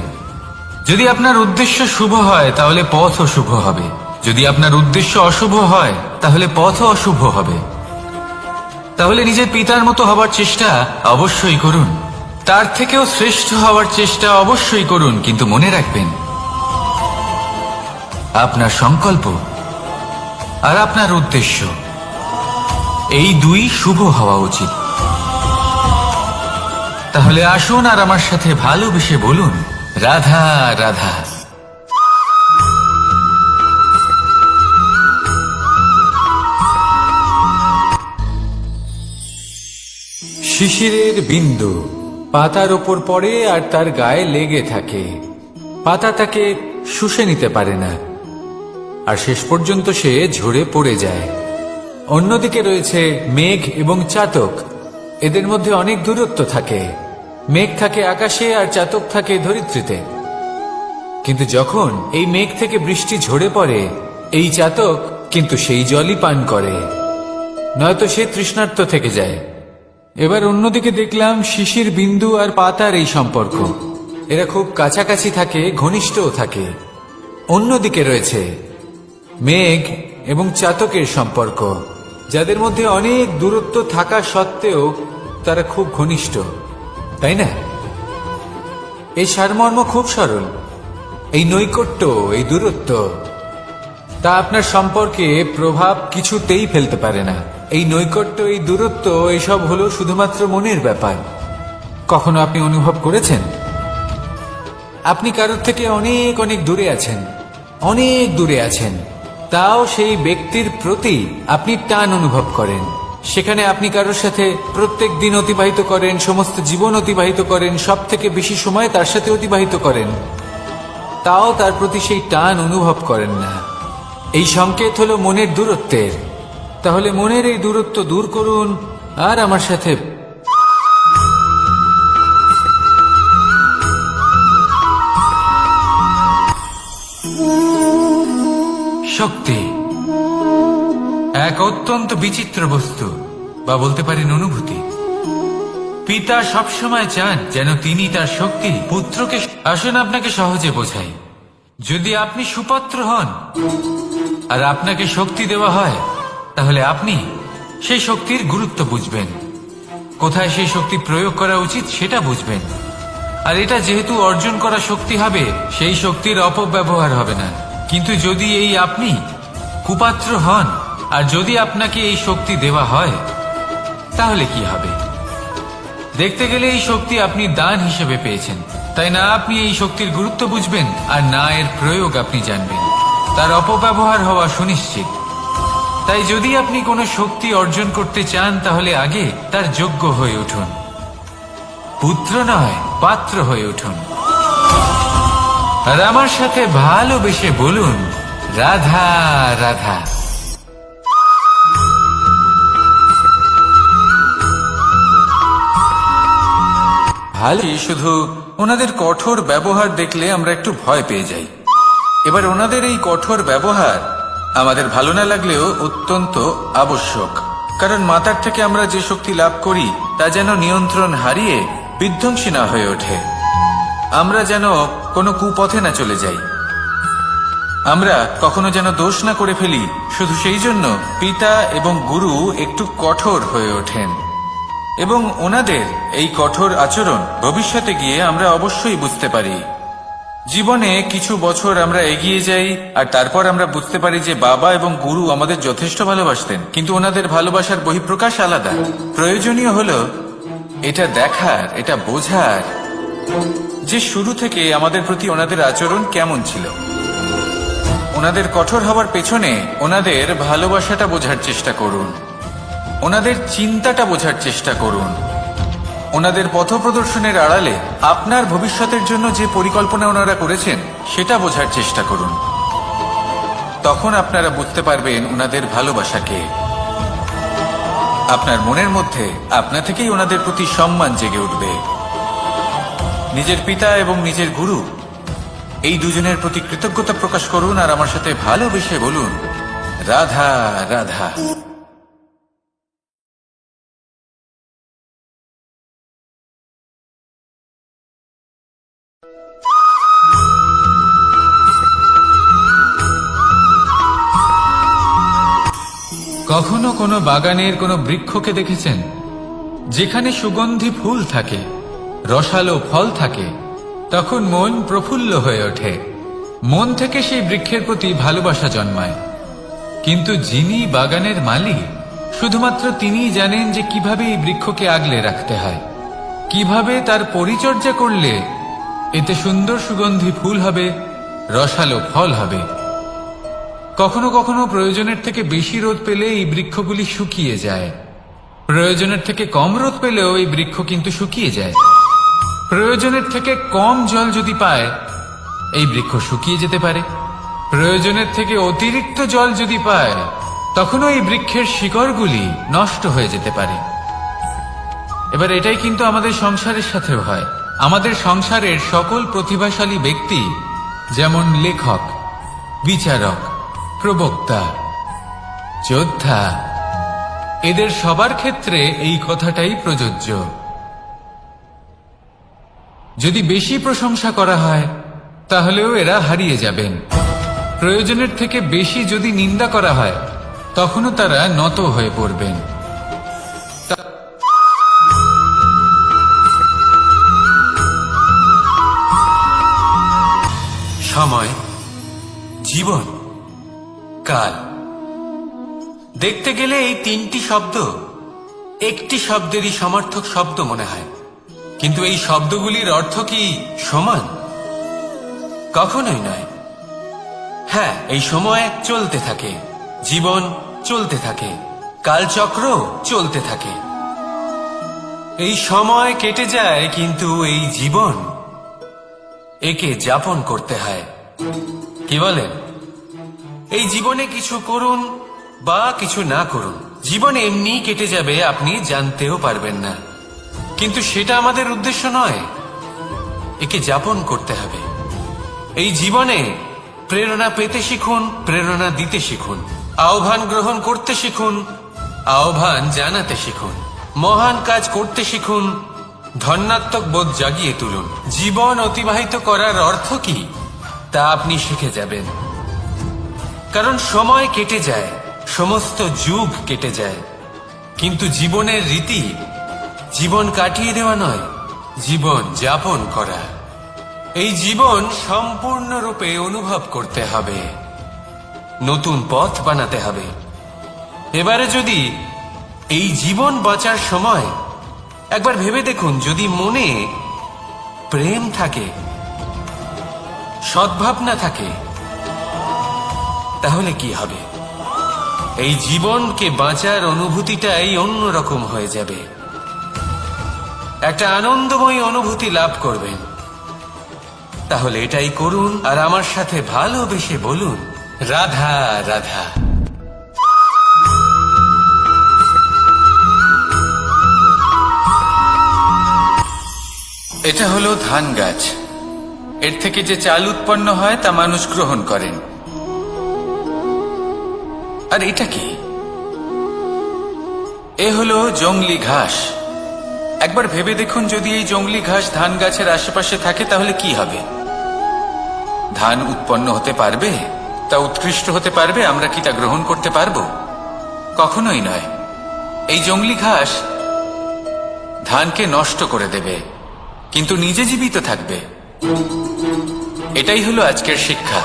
যদি আপনার উদ্দেশ্য শুভ হয় তাহলে পথও শুভ হবে, যদি আপনার উদ্দেশ্য অশুভ হয় তাহলে পথও অশুভ হবে। তাহলে নিজের পিতার মতো হবার চেষ্টা অবশ্যই করুন, তার থেকেও শ্রেষ্ঠ হওয়ার চেষ্টা অবশ্যই করুন, কিন্তু মনে রাখবেন আপনার সংকল্প আর আপনার উদ্দেশ্য এই দুই শুভ হওয়া উচিত। তাহলে আসুন আর আমার সাথে ভালোবেসে বলুন, রাধা রাধা। শিশিরের বিন্দু পাতার ওপর পড়ে আর তার গায়ে লেগে থাকে। পাতা তাকে শুষে নিতে পারে না, আর শেষ পর্যন্ত সে ঝরে পড়ে যায়। অন্যদিকে রয়েছে মেঘ এবং চাতক। এদের মধ্যে অনেক দূরত্ব থাকে। মেঘ থাকে আকাশে আর চাতক থাকে ধরিত্রীতে। কিন্তু যখন এই মেঘ থেকে বৃষ্টি ঝরে পড়ে, এই চাতক কিন্তু সেই জলই পান করে, নয়তো সে তৃষ্ণার্ত থেকে যায়। এবার অন্যদিকে দেখলাম শিশির বিন্দু আর পাতার এই সম্পর্ক। এরা খুব কাছাকাছি থাকে, ঘনিষ্ঠও থাকে। অন্যদিকে রয়েছে মেঘ এবং চাতকের সম্পর্ক, যাদের মধ্যে অনেক দূরত্ব থাকা সত্ত্বেও তারা খুব ঘনিষ্ঠ, তাই না? এই সারমর্ম খুব সরল। এই নৈকট্য, এই দূরত্ব, তা আপনার সম্পর্কে প্রভাব কিছুতেই ফেলতে পারে না। এই নৈকট্য, এই দূরত্ব, এসব হলো শুধুমাত্র মনের ব্যাপার। কখনো আপনি অনুভব করেছেন আপনি কারোর থেকে অনেক অনেক দূরে আছেন, অনেক দূরে আছেন, তাও সেই ব্যক্তির প্রতি আপনি টান অনুভব করেন। সেখানে আপনি কারোর সাথে প্রত্যেক দিন অতিবাহিত করেন, সমস্ত জীবন অতিবাহিত করেন, সব থেকে বেশি সময় তার সাথে অতিবাহিত করেন, তাও তার প্রতি সেই টান অনুভব করেন না। এই সংকেত হলো মনের দূরত্বের। তাহলে মনের এই দূরত্ব দূর করুন আর আমার সাথে শক্তি এক অত্যন্ত বিচিত্র বস্তু, বা বলতে পারেন অনুভূতি। পিতা সবসময় চান যেন তিনি তার শক্তি পুত্রকে। আসুন আপনাকে সহজে বোঝাই। যদি আপনি সুপাত্র হন আর আপনাকে শক্তি দেওয়া হয়, তাহলে আপনি সেই শক্তির গুরুত্ব বুঝবেন, কোথায় সেই শক্তি প্রয়োগ করা উচিত সেটা বুঝবেন। আর এটা যেহেতু অর্জন করা শক্তি হবে, সেই শক্তির অপব্যবহার হবে না। কিন্তু যদি এই আপনি কুপাত্র হন আর যদি আপনাকে এই শক্তি দেওয়া হয়, তাহলে কি হবে? দেখতে গেলে এই শক্তি আপনি দান হিসেবে পেয়েছেন, তাই না আপনি এই শক্তির গুরুত্ব বুঝবেন আর না এর প্রয়োগ আপনি জানবেন। তার অপব্যবহার হওয়া সুনিশ্চিত। তাই যদি আপনি কোনো শক্তি অর্জন করতে চান, তাহলে আগে তার যোগ্য হয়ে উঠুন, পুত্র নয় পাত্র হয়ে উঠুন। আর আমার সাথে ভালোবেসে বলুন, রাধা রাধা। ভালো, শুধু ওনাদের কঠোর ব্যবহার দেখলে আমরা একটু ভয় পেয়ে যাই। এবার ওনাদের এই কঠোর ব্যবহার আমাদের ভালো না লাগলেও অত্যন্ত আবশ্যক, কারণ মাতার থেকে আমরা যে শক্তি লাভ করি তা যেন নিয়ন্ত্রণ হারিয়ে বিধ্বংসী না হয়ে ওঠে। আমরা যেন কোনো কুপথে না চলে যাই, আমরা কখনো যেন দোষ না করে ফেলি। শুধু সেই জন্য পিতা এবং গুরু একটু কঠোর হয়ে ওঠেন, এবং ওনাদের এই কঠোর আচরণ ভবিষ্যতে গিয়ে আমরা অবশ্যই বুঝতে পারি। জীবনে কিছু বছর আমরা এগিয়ে যাই আর তারপর আমরা বুঝতে পারি যে বাবা এবং গুরু আমাদের যথেষ্ট ভালোবাসতেন, কিন্তু ওনাদের ভালোবাসার বহিঃপ্রকাশ আলাদা। প্রয়োজনীয় হলো এটা দেখার, এটা বোঝার যে শুরু থেকে আমাদের প্রতি ওনাদের আচরণ কেমন ছিল। ওনাদের কঠোর হওয়ার পেছনে ওনাদের ভালোবাসাটা বোঝার চেষ্টা করুন, ওনাদের চিন্তাটা বোঝার চেষ্টা করুন, ওনাদের পথপ্রদর্শনের আড়ালে আপনার ভবিষ্যতের জন্য যে পরিকল্পনা ওনারা করেছেন সেটা বোঝার চেষ্টা করুন। তখন আপনারা বুঝতে পারবেন ওনাদের ভালোবাসাকে। আপনার মনের মধ্যে আপনা থেকেই ওনাদের প্রতি সম্মান জেগে উঠবে। নিজের পিতা এবং নিজের গুরু এই দুজনের প্রতি কৃতজ্ঞতা প্রকাশ করুন আর আমার সাথে ভালোবেসে বলুন, রাধা রাধা। কখনো কোনো বাগানের কোনো বৃক্ষকে দেখেছেন যেখানে সুগন্ধি ফুল থাকে, রসালো ফল থাকে? তখন মন প্রফুল্ল হয়ে ওঠে, মন থেকে সেই বৃক্ষের প্রতি ভালোবাসা জন্মায়। কিন্তু যিনি বাগানের মালিক, শুধুমাত্র তিনিই জানেন যে কিভাবে এই বৃক্ষকে আগলে রাখতে হয়, কিভাবে তার পরিচর্যা করলে এতে সুন্দর সুগন্ধি ফুল হবে, রসালো ফল হবে। কখনো কখনো প্রয়োজনের থেকে বেশি রোদ পেলে এই বৃক্ষগুলি শুকিয়ে যায়, প্রয়োজনের থেকে কম রোদ পেলেও এই বৃক্ষ কিন্তু শুকিয়ে যায়। প্রয়োজনের থেকে কম জল যদি পায়, এই বৃক্ষ শুকিয়ে যেতে পারে। প্রয়োজনের থেকে অতিরিক্ত জল যদি পায়, তখনও এই বৃক্ষের শিকড়গুলি নষ্ট হয়ে যেতে পারে। এবার এটাই কিন্তু আমাদের সংসারের সাথেও হয়। আমাদের সংসারের সকল প্রতিভাশালী ব্যক্তি, যেমন লেখক, বিচারক, প্রবক্তা, যোদ্ধা, এদের সবার ক্ষেত্রে এই কথাটাই প্রযোজ্য। যদি বেশি প্রশংসা করা হয়, তাহলেও এরা হারিয়ে যাবেন। প্রয়োজনের থেকে বেশি যদি নিন্দা করা হয়, তখনও তারা নত হয়ে পড়বেন। সময়, জীবন, কাল দেখতে গেলে এই তিনটি শব্দ একটি শব্দেরই সমার্থক শব্দ মনে হয়, কিন্তু এই শব্দগুলির অর্থ কি সমান? কখনোই নয়। হ্যাঁ, এই সময় চলতে থাকে, জীবন চলতে থাকে, কালচক্র চলতে থাকে। এই সময় কেটে যায়, কিন্তু এই জীবন একে যাপন করতে হয়। কি বলেন? এই জীবনে কিছু করুন বা কিছু না করুন, জীবন এমনি কেটে যাবে, আপনি জানতেও পারবেন না। কিন্তু সেটা আমাদের উদ্দেশ্য নয়, একে যাপন করতে হবে। এই জীবনে প্রেরণা পেতে শিখুন, প্রেরণা দিতে শিখুন, আহ্বান গ্রহণ করতে শিখুন, আহ্বান জানাতে শিখুন, মহান কাজ করতে শিখুন, ধন্যাত্মক বোধ জাগিয়ে তুলুন। জীবন অতিবাহিত করার অর্থ কি তা আপনি শিখে যাবেন। কারণ সময় কেটে যায়, সমস্ত যুগ কেটে যায়, কিন্তু জীবনের রীতি জীবন কাটিয়ে দেওয়া নয়, জীবন যাপন করা। এই জীবন সম্পূর্ণরূপে অনুভব করতে হবে, নতুন পথ বানাতে হবে। এবারে যদি এই জীবন বাঁচার সময় একবার ভেবে দেখুন, যদি মনে প্রেম থাকে, সদ্ভাবনা থাকে, তাহলে কি হবে? এই জীবনকে বাঁচার অনুভূতিটাই অন্যরকম হয়ে যাবে, একটা আনন্দময় অনুভূতি লাভ করবেন। তাহলে এটাই করুন, আর আমার সাথে ভালোবেসে বলুন, রাধা রাধা। এটা হলো ধান গাছ। এর থেকে যে চাল উৎপন্ন হয় তা মানুষ গ্রহণ করেন। আর এটা কি? এ হলো জংলি ঘাস। একবার ভেবে দেখুন, যদি এই জংলি ঘাস ধান গাছের আশেপাশে থাকে তাহলে কি হবে? ধান উৎপন্ন হতে পারবে? তা উৎকৃষ্ট হতে পারবে? আমরা কি তা গ্রহণ করতে পারবো? কখনোই নয়। এই জংলি ঘাস ধানকে নষ্ট করে দেবে, কিন্তু নিজে জীবিত থাকবে। এটাই হলো আজকের শিক্ষা।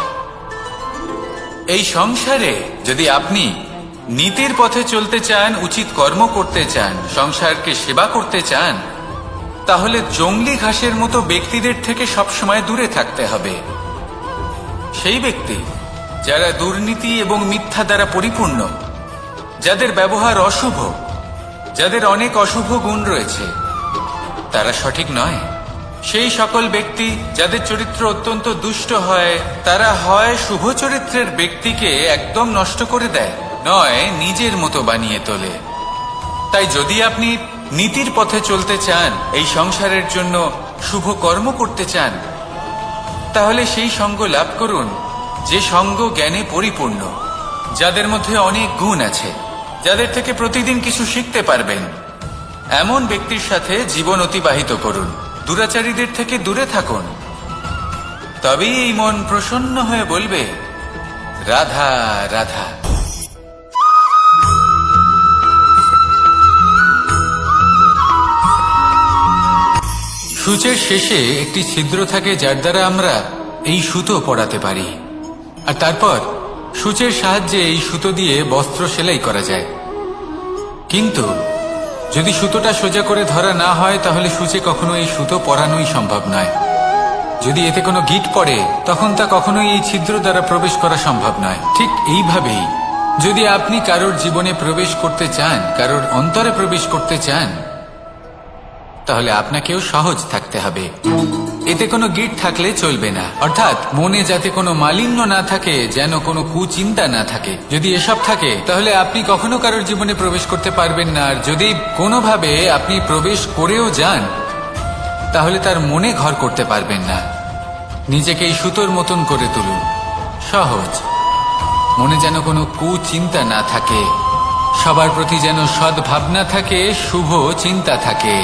এই সংসারে যদি আপনি নীতির পথে চলতে চান, উচিত কর্ম করতে চান, সংসারকে সেবা করতে চান, তাহলে জংলি ঘাসের মতো ব্যক্তিদের থেকে সবসময় দূরে থাকতে হবে। সেই ব্যক্তি যারা দুর্নীতি এবং মিথ্যা দ্বারা পরিপূর্ণ, যাদের ব্যবহার অশুভ, যাদের অনেক অশুভ গুণ রয়েছে, তারা সঠিক নয়। সেই সকল ব্যক্তি যাদের চরিত্র অত্যন্ত দুষ্ট হয়, তারা হয় শুভ চরিত্রের ব্যক্তিকে একদম নষ্ট করে দেয়, নয় নিজের মতো বানিয়ে তোলে। তাই যদি আপনি নীতির পথে চলতে চান, এই সংসারের জন্য শুভ কর্ম করতে চান, তাহলে সেই সঙ্গ লাভ করুন যে সঙ্গ জ্ঞানে পরিপূর্ণ, যাদের মধ্যে অনেক গুণ আছে, যাদের থেকে প্রতিদিন কিছু শিখতে পারবেন। এমন ব্যক্তির সাথে জীবন অতিবাহিত করুন, দুরাচারীদের থেকে দূরে থাকুন। তবেই এই মন প্রসন্ন হয়ে বলবে, রাধা রাধা। সূচের শেষে একটি ছিদ্র থাকে, যার দ্বারা আমরা এই সুতো পরাতে পারি, আর তারপর সূচের সাহায্যে এই সুতো দিয়ে বস্ত্র সেলাই করা যায়। কিন্তু যদি সুতোটা সোজা করে ধরা না হয়, তাহলে সূচে কখনো এই সুতো পরানোই সম্ভব নয়। যদি এতে কোনো গিঁট পড়ে, তখন তা কখনোই এই ছিদ্র দ্বারা প্রবেশ করা সম্ভব নয়। ঠিক এইভাবেই যদি আপনি কারোর জীবনে প্রবেশ করতে চান, কারোর অন্তরে প্রবেশ করতে চান, তাহলে আপনাকেও সহজ থাকতে হবে। এতে কোনো গিঁট থাকলে চলবে না, অর্থাৎ মনে যাতে কোনো মালিন্য না থাকে, যেন কোনো কুচিন্তা না থাকে। যদি এসব থাকে, তাহলে আপনি কখনো কারোর জীবনে প্রবেশ করতে পারবেন না। আর যদি কোনোভাবে আপনি প্রবেশ করেও যান, তাহলে তার মনে ঘর করতে পারবেন না। নিজেকে এই সুতোর মতন করে তুলুন, সহজ। মনে যেন কোনো কুচিন্তা না থাকে, সবার প্রতি যেন সদ্ভাবনা থাকে, শুভ চিন্তা থাকে।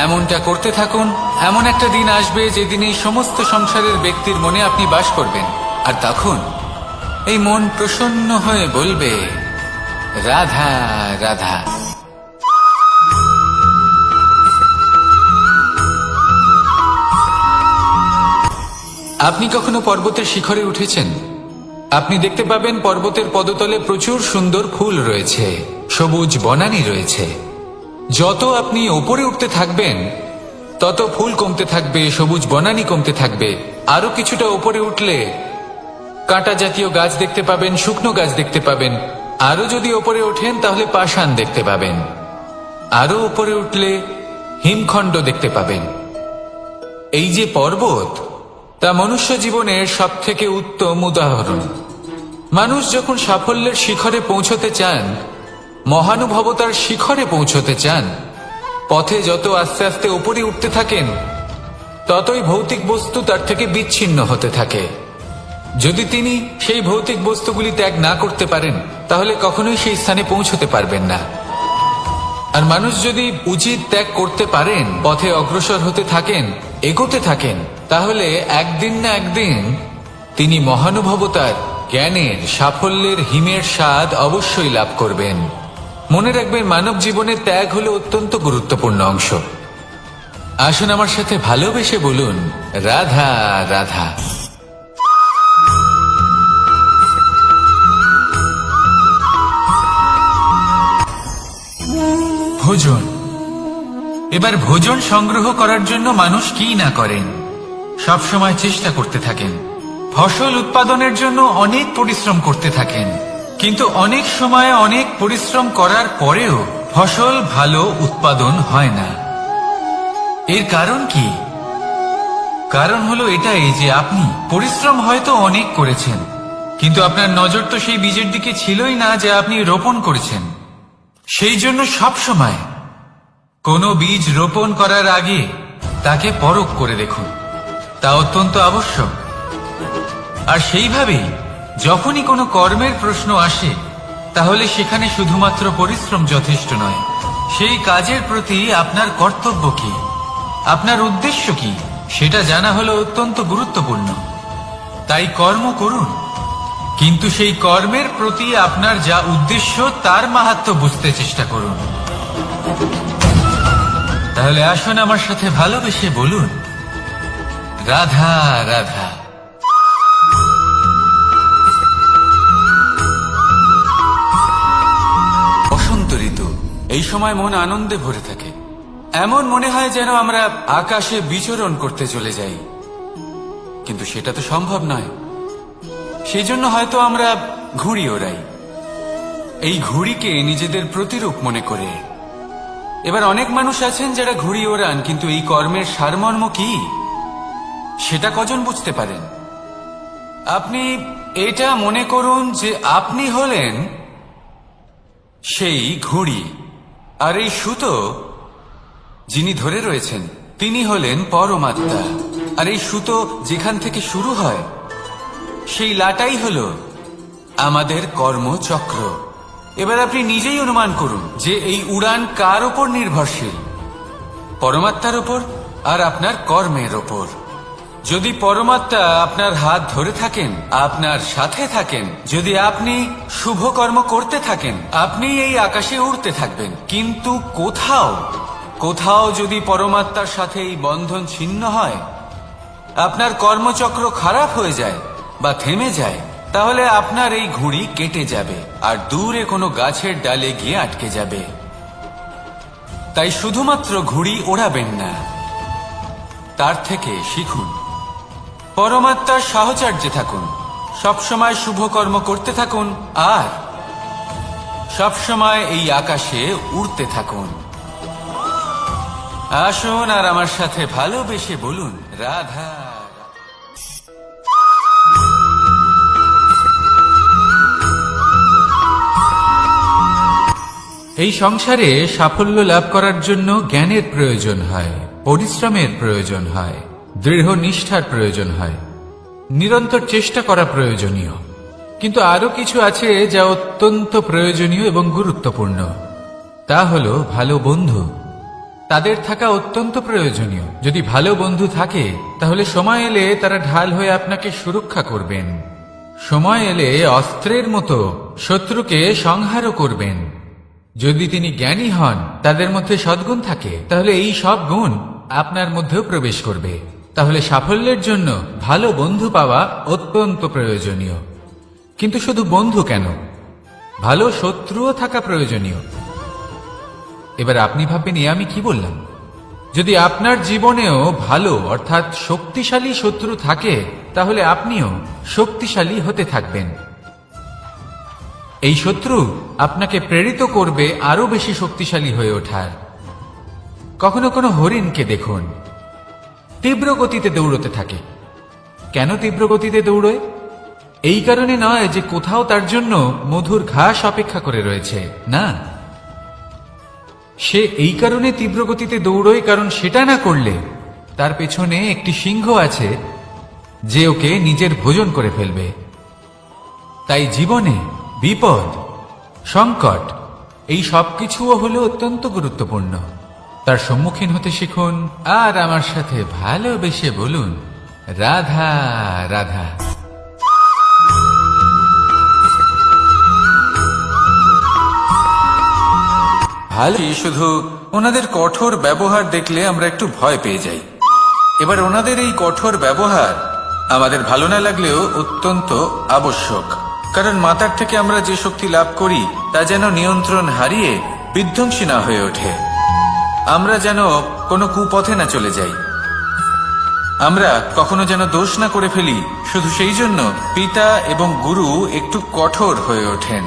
এমনটা করতে থাকুন। এমন একটা দিন আসবে যেদিন এই সমস্ত সংসারের ব্যক্তির মনে আপনি বাস করবেন, আর তখন এই মন প্রসন্ন হয়ে বলবে, রাধা রাধা। আপনি কখনো পর্বতের শিখরে উঠেছেন? আপনি দেখতে পাবেন পর্বতের পদতলে প্রচুর সুন্দর ফুল রয়েছে, সবুজ বনানী রয়েছে। যত আপনি ওপরে উঠতে থাকবেন তত ফুল কমতে থাকবে, সবুজ বনানী কমতে থাকবে। আরো কিছুটা ওপরে উঠলে কাঁটা জাতীয় গাছ দেখতে পাবেন, শুকনো গাছ দেখতে পাবেন। আরো যদি ওপরে ওঠেন তাহলে পাষাণ দেখতে পাবেন। আরো উপরে উঠলে হিমখণ্ড দেখতে পাবেন। এই যে পর্বত, তা মনুষ্য জীবনের সব থেকে উত্তম উদাহরণ। মানুষ যখন সাফল্যের শিখরে পৌঁছতে চান, মহানুভবতার শিখরে পৌঁছতে চান, পথে যত আস্তে আস্তে উপরে উঠতে থাকেন ততই ভৌতিক বস্তু তার থেকে বিচ্ছিন্ন হতে থাকে। যদি তিনি সেই ভৌতিক বস্তুগুলি ত্যাগ না করতে পারেন তাহলে কখনোই সেই স্থানে পৌঁছতে পারবেন না। আর মানুষ যদি উচিত ত্যাগ করতে পারেন, পথে অগ্রসর হতে থাকেন, এগোতে থাকেন, তাহলে একদিন না একদিন তিনি মহানুভবতার, জ্ঞানের, সাফল্যের হিমের স্বাদ অবশ্যই লাভ করবেন। মনে রাখবেন, মানব জীবনে ত্যাগ হলো অত্যন্ত গুরুত্বপূর্ণ অংশ। আসুন আমার সাথে ভালোবেসে বলুন, রাধা রাধা। ভোজন। এবার ভোজন সংগ্রহ করার জন্য মানুষ কি না করেন, সব সময় চেষ্টা করতে থাকেন। ফসল উৎপাদনের জন্য অনেক পরিশ্রম করতে থাকেন, কিন্তু অনেক সময় অনেক পরিশ্রম করার পরেও ফসল ভালো উৎপাদন হয় না। এর কারণ কি? কারণ হলো এটাই যে আপনি পরিশ্রম হয়তো অনেক করেছেন, কিন্তু আপনার নজর তো সেই বীজের দিকে ছিলই না যা আপনি রোপণ করেছেন। সেই জন্য সব সময় কোনো বীজ রোপণ করার আগে তাকে পরখ করে দেখুন, তা অত্যন্ত আবশ্যক। আর সেইভাবেই যখনই কোনো কর্মের প্রশ্ন আসে, তাহলে সেখানে শুধুমাত্র পরিশ্রম যথেষ্ট নয়। সেই কাজের প্রতি আপনার কর্তব্য কি, আপনার উদ্দেশ্য কি, সেটা জানা হলো অত্যন্ত গুরুত্বপূর্ণ। তাই কর্ম করুন, কিন্তু সেই কর্মের প্রতি আপনার যা উদ্দেশ্য তার মাহাত্ম্য বুঝতে চেষ্টা করুন। তাহলে আসুন আমার সাথে ভালোবেসে বলুন, রাধা রাধা। বসন্ত ঋতু, এই সময় মন আনন্দে ভরে থাকে। এমন মনে হয় যেন আমরা আকাশে বিচরণ করতে চলে যাই, কিন্তু সেটা তো সম্ভব নয়। সেই জন্য হয়তো আমরা ঘুড়ি ওড়াই, এই ঘুড়িকে নিজেদের প্রতিরূপ মনে করে। এবার অনেক মানুষ আছেন যারা ঘুড়ি ওড়ান, কিন্তু এই কর্মের সারমর্ম কি সেটা কজন বুঝতে পারেন? আপনি এটা মনে করুন যে আপনি হলেন সেই ঘুড়ি, আর এই সুতো যিনি ধরে রয়েছেন তিনি হলেন পরমাত্মা। আর এই সুতো যেখান থেকে শুরু হয় সেই লাটাই হলো আমাদের কর্মচক্র। এবার আপনি নিজেই অনুমান করুন যে এই উড়ান কার ওপর নির্ভরশীল, পরমাত্মার ওপর আর আপনার কর্মের ওপর। যদি পরমাত্মা আপনার হাত ধরে থাকেন, আপনার সাথে থাকেন, যদি আপনি শুভ কর্ম করতে থাকেন, আপনি এই আকাশে উড়তে থাকবেন। কিন্তু কোথাও কোথাও যদি পরমাত্মার সাথে এই বন্ধন ছিন্ন হয়, আপনার কর্মচক্র খারাপ হয়ে যায় বা থেমে যায়, তাহলে আপনার এই ঘুড়ি কেটে যাবে আর দূরে কোনো গাছের ডালে গিয়ে আটকে যাবে। তাই শুধুমাত্র ঘুড়ি ওড়াবেন না, তার থেকে শিখুন, পরমাত্মার সাহচর্যে থাকুন, সবসময় শুভ কর্ম করতে থাকুন আর সবসময় এই আকাশে উড়তে থাকুন। আসুন আর আমার সাথে ভালোবেসে বলুন, রাধা। এই সংসারে সাফল্য লাভ করার জন্য জ্ঞানের প্রয়োজন হয়, পরিশ্রমের প্রয়োজন হয়, দৃঢ় নিষ্ঠার প্রয়োজন হয়, নিরন্তর চেষ্টা করা প্রয়োজনীয়। কিন্তু আরো কিছু আছে যা অত্যন্ত প্রয়োজনীয় এবং গুরুত্বপূর্ণ। তা হলো ভালো বন্ধু। তাদের থাকা অত্যন্ত প্রয়োজনীয়। যদি ভালো বন্ধু থাকে তাহলে সময় এলে তারা ঢাল হয়ে আপনাকে সুরক্ষা করবেন। সময় এলে অস্ত্রের মতো শত্রুকে সংহারও করবেন। যদি তিনি জ্ঞানী হন, তাদের মধ্যে সদ্গুণ থাকে, তাহলে এই সব গুণ আপনার মধ্যেও প্রবেশ করবে। তাহলে সাফল্যের জন্য ভালো বন্ধু পাওয়া অত্যন্ত প্রয়োজনীয়। কিন্তু শুধু বন্ধু কেন, ভালো শত্রুও থাকা প্রয়োজনীয়। এবার আপনি ভাববেন এ আমি কি বললাম। যদি আপনার জীবনেও ভালো অর্থাৎ শক্তিশালী শত্রু থাকে, তাহলে আপনিও শক্তিশালী হতে থাকবেন। এই শত্রু আপনাকে প্রেরিত করবে আরো বেশি শক্তিশালী হয়ে ওঠার। কখনো কোনো হরিণকে দেখুন, তীব্র গতিতে দৌড়তে থাকে। কেন তীব্র গতিতে দৌড়য়? এই কারণে নয় যে কোথাও তার জন্য মধুর ঘাস অপেক্ষা করে রয়েছে, না, সে এই কারণে তীব্র গতিতে দৌড়য় কারণ সেটা না করলে তার পেছনে একটি সিংহ আছে যে ওকে নিজের ভোজন করে ফেলবে। তাই জীবনে বিপদ, সংকট এই সবকিছুও হলো অত্যন্ত গুরুত্বপূর্ণ। তার সম্মুখীন হতে শিখুন আর আমার সাথে ভালোবেসে বলুন, রাধা রাধা। ভালোই, শুধু ওনাদের কঠোর ব্যবহার দেখলে আমরা একটু ভয় পেয়ে যাই। এবার ওনাদের এই কঠোর ব্যবহার আমাদের ভালো না লাগলেও অত্যন্ত আবশ্যক, কারণ মাতার থেকে আমরা যে শক্তি লাভ করি তা যেন নিয়ন্ত্রণ হারিয়ে বিধ্বংসী না হয়ে ওঠে। আমরা যেন কোনো কুপথে না চলে যাই, আমরা কখনো যেন দোষ না করে ফেলি। শুধু সেই জন্য পিতা এবং গুরু একটু কঠোর হয়ে ওঠেন,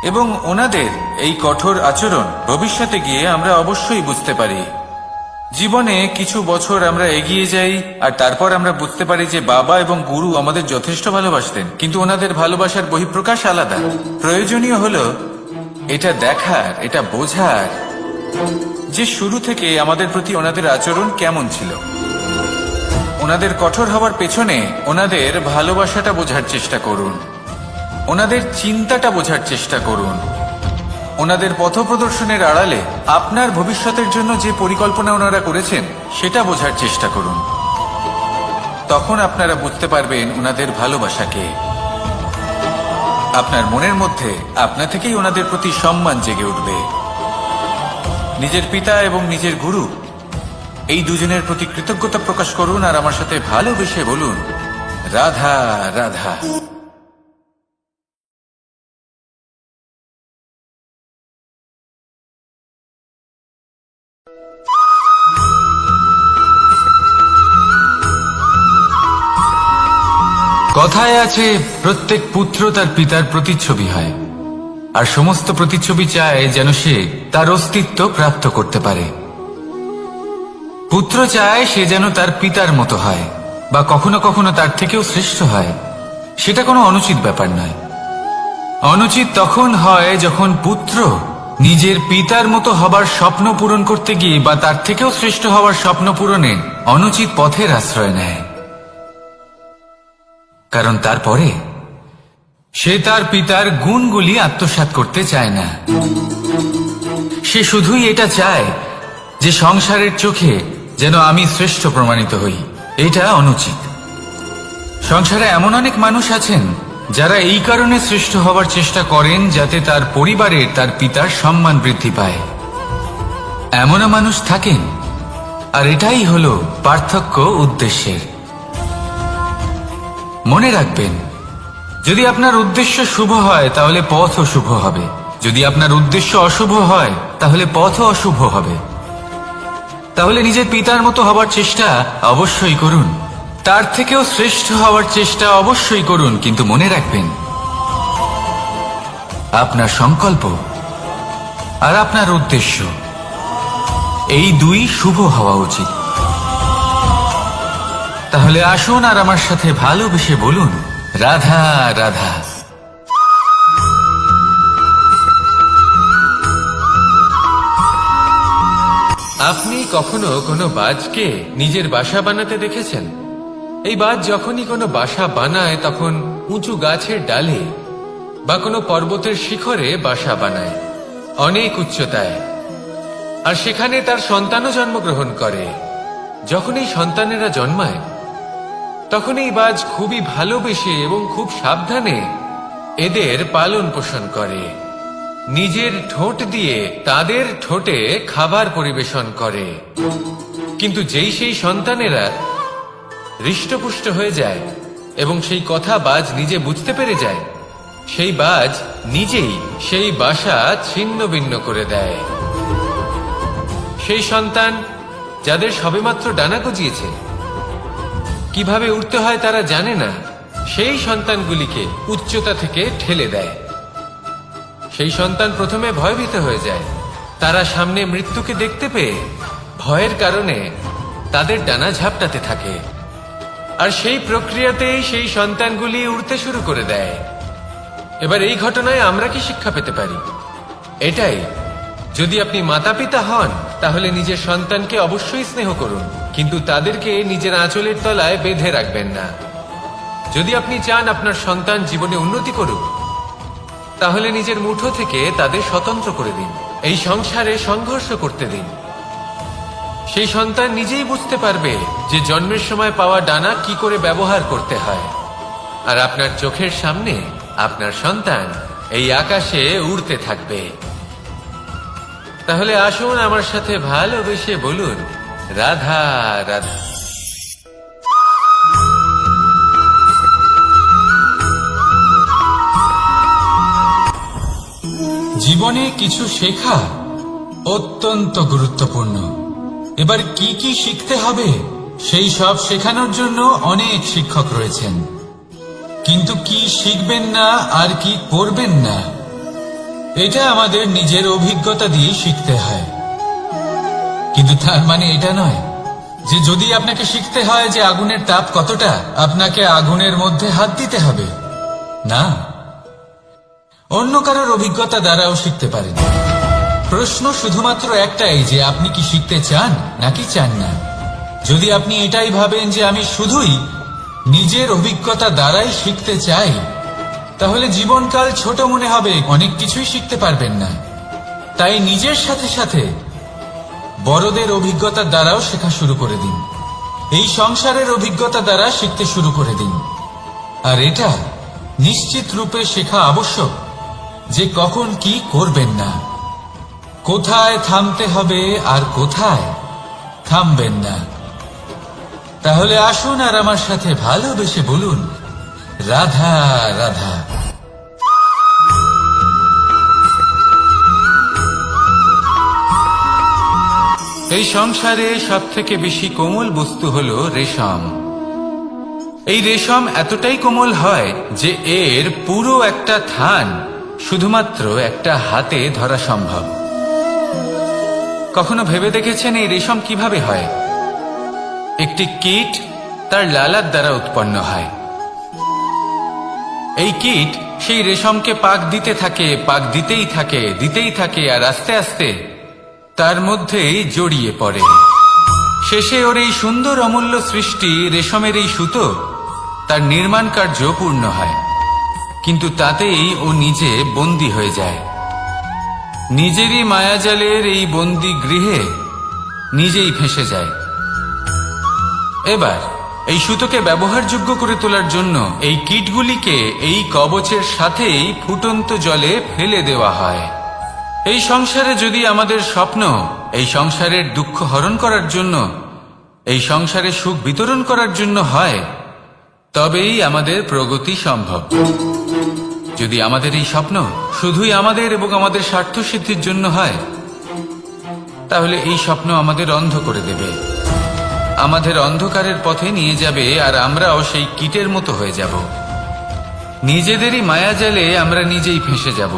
এবং ওনাদের এই কঠোর আচরণ ভবিষ্যতে গিয়ে আমরা অবশ্যই বুঝতে পারি। জীবনে কিছু বছর আমরা এগিয়ে যাই আর তারপর আমরা বুঝতে পারি যে বাবা এবং গুরু আমাদের যথেষ্ট ভালোবাসতেন, কিন্তু ওনাদের ভালোবাসার বহিঃপ্রকাশ আলাদা। প্রয়োজনীয় হলো এটা দেখার, এটা বোঝার যে শুরু থেকে আমাদের প্রতি ওনাদের আচরণ কেমন ছিল। ওনাদের কঠোর হওয়ার পেছনে ওনাদের ভালোবাসাটা বোঝার চেষ্টা করুন, ওনাদের চিন্তাটা বোঝার চেষ্টা করুন, ওনাদের পথপ্রদর্শনের আড়ালে আপনার ভবিষ্যতের জন্য যে পরিকল্পনা ওনারা করেছেন সেটা বোঝার চেষ্টা করুন। তখন আপনারা বুঝতে পারবেন ওনাদের ভালোবাসাকে। আপনার মনের মধ্যে আপনা থেকেই ওনাদের প্রতি সম্মান জেগে উঠবে। নিজের পিতা এবং নিজের গুরু এই দুজনের প্রতি কৃতজ্ঞতা প্রকাশ করুন আর আমার সাথে ভালোবেসে বলুন, রাধা রাধা। কথায় আছে, প্রত্যেক পুত্র তার পিতার প্রতিচ্ছবি হয়, আর সমস্ত প্রতিচ্ছবি চায় যেন সে তার অস্তিত্ব প্রাপ্ত করতে পারে। পুত্র চায় সে যেন তার পিতার মতো হয়, বা কখনো কখনো তার থেকেও শ্রেষ্ঠ হয়। সেটা কোনো অনুচিত ব্যাপার নয়। অনুচিত তখন হয় যখন পুত্র নিজের পিতার মতো হবার স্বপ্ন পূরণ করতে গিয়ে বা তার থেকেও শ্রেষ্ঠ হওয়ার স্বপ্ন পূরণে অনুচিত পথের আশ্রয় নেয়। কারণ তারপরে সে তার পিতার গুণগুলি আত্মসাৎ করতে চায় না। সে শুধুই এটা চায় যে সংসারের চোখে যেন আমি শ্রেষ্ঠ প্রমাণিত হই। এটা অনুচিত। সংসারে এমন অনেক মানুষ আছেন যারা এই কারণে শ্রেষ্ঠ হওয়ার চেষ্টা করেন যাতে তার পরিবারের তার পিতার সম্মান বৃদ্ধি পায়। এমনও মানুষ থাকেন, আর এটাই হলো পার্থক্য উদ্দেশ্যের। মনে রাখবেন, যদি আপনার উদ্দেশ্য শুভ হয় তাহলে পথও শুভ হবে, যদি আপনার উদ্দেশ্য অশুভ হয় তাহলে পথও অশুভ হবে। তাহলে নিজের পিতার মতো হবার চেষ্টা অবশ্যই করুন, তার থেকেও শ্রেষ্ঠ হওয়ার চেষ্টা অবশ্যই করুন, কিন্তু মনে রাখবেন আপনার সংকল্প আর আপনার উদ্দেশ্য এই দুই শুভ হওয়া উচিত। তাহলে আসুন আর আমার সাথে ভালোবেসে বলুন, রাধা রাধা। আপনি কখনো কোনো বাজকে নিজের বাসা বানাতে দেখেছেন? এই বাজ যখনই কোনো বাসা বানায় তখন উঁচু গাছের ডালে বা কোনো পর্বতের শিখরে বাসা বানায়, অনেক উচ্চতায়, আর সেখানে তার সন্তানও জন্মগ্রহণ করে। যখন এই সন্তানেরা জন্মায় তখন এই বাজ খুবই ভালোবেসে এবং খুব সাবধানে এদের পালন পোষণ করে। নিজের ঠোঁট দিয়ে তাদের ঠোঁটে খাবার পরিবেশন করে। কিন্তু যেই সেই সন্তানেরা হৃষ্টপুষ্ট হয়ে যায় এবং সেই কথা বাজ নিজে বুঝতে পেরে যায়, সেই বাজ নিজেই সেই বাসা ছিন্ন ভিন্ন করে দেয়। সেই সন্তান যাদের সবেমাত্র ডানা গজিয়েছে, কিভাবে উড়তে হয় তারা জানে না, সেই সন্তানগুলিকে উচ্চতা থেকে ঠেলে দেয়। সেই সন্তান প্রথমে ভয়ভীত হয়ে যায়। তারা সামনে মৃত্যুকে দেখতে পেয়ে ভয়ের কারণে তাদের ডানা ঝাপটাতে থাকে, আর সেই প্রক্রিয়াতেই সেই সন্তানগুলি উড়তে শুরু করে দেয়। এবার এই ঘটনায় আমরা কি শিক্ষা পেতে পারি? এটাই, যদি আপনি মাতা পিতা হন তাহলে নিজের সন্তানকে অবশ্যই স্নেহ করুন, কিন্তু তাদেরকে নিজের আঁচলের তলায় বেঁধে রাখবেন না। যদি আপনি চান আপনার সন্তান জীবনে উন্নতি করুক, তাহলে নিজের মুঠো থেকে তাদের স্বতন্ত্র করে দিন। এই সংসারে সংঘর্ষ করতে দিন। সেই সন্তান নিজেই বুঝতে পারবে যে জন্মের সময় পাওয়া ডানা কি করে ব্যবহার করতে হয়। আর আপনার চোখের সামনে আপনার সন্তান এই আকাশে উড়তে থাকবে। তাহলে আসুন আমার সাথে ভালোবেসে বলুন, রাধা রাধা। জীবনে কিছু শেখা অত্যন্ত গুরুত্বপূর্ণ। এবার কি কি শিখতে হবে সেই সব শেখানোর জন্য অনেক শিক্ষক রয়েছেন, কিন্তু কি শিখবেন না আর কি করবেন না এটা আমাদের নিজের অভিজ্ঞতা দিয়ে শিখতে হয়। কিন্তু তার মানে এটা নয় যে যদি আপনাকে শিখতে হয় যে আগুনের তাপ কতটা, আপনাকে আগুনের মধ্যে হাত দিতে হবে। না, অন্য কারোর অভিজ্ঞতা দ্বারাও শিখতে পারেন। প্রশ্ন শুধুমাত্র একটাই যে আপনি কি শিখতে চান নাকি চান না। যদি আপনি এটাই ভাবেন যে আমি শুধুই নিজের অভিজ্ঞতা দ্বারাই শিখতে চাই, তাহলে জীবনকাল ছোট মনে হবে, অনেক কিছুই শিখতে পারবেন না। তাই নিজের সাথে সাথে বড়দের অভিজ্ঞতার দ্বারাও শেখা শুরু করে দিন। এই সংসারের অভিজ্ঞতা দ্বারা শিখতে শুরু করে দিন। আর এটা নিশ্চিত রূপে শেখা আবশ্যক যে কখন কি করবেন না, কোথায় থামতে হবে আর কোথায় থামবেন না। তাহলে আসুন আর আমার সাথে ভালোবেসে বলুন, রাধা রাধা। এই সংসারে সব থেকে বেশি কোমল বস্তু হলো রেশম। এই রেশম এতটাই কোমল হয় যে এর পুরো একটা থান শুধুমাত্র একটা হাতে ধরা সম্ভব। কখনো ভেবে দেখেছেন এই রেশম কিভাবে হয়? একটি কীট তার লালার দ্বারা উৎপন্ন হয়। এই কীট সেই রেশমকে পাক দিতে থাকে, পাক দিতেই থাকে, আর আস্তে আস্তে তার মধ্যেই জড়িয়ে পড়ে। শেষে ওর এই সুন্দর অমূল্য সৃষ্টি রেশমের এই সুতো তার নির্মাণ কার্য পূর্ণ হয়, কিন্তু তাতেই ও নিজে বন্দী হয়ে যায়। নিজেরই মায়াজালের এই বন্দী গৃহে নিজেই ফেঁসে যায়। এবার এই সুতোকে ব্যবহারযোগ্য করে তোলার জন্য এই কীটগুলিকে এই কবচের সাথেই ফুটন্ত জলে ফেলে দেওয়া হয়। এই সংসারে যদি আমাদের স্বপ্ন এই সংসারের দুঃখ হরণ করার জন্য, এই সংসারে সুখ বিতরণ করার জন্য হয়, তবেই আমাদের প্রগতি সম্ভব। যদি আমাদের এই স্বপ্ন শুধুই আমাদের এবং আমাদের স্বার্থ সিদ্ধির জন্য হয়, তাহলে এই স্বপ্ন আমাদের অন্ধ করে দেবে, আমাদের অন্ধকারের পথে নিয়ে যাবে, আর আমরাও সেই কীটের মতো হয়ে যাব। নিজেদেরই মায়াজালে আমরা নিজেই ফেঁসে যাব,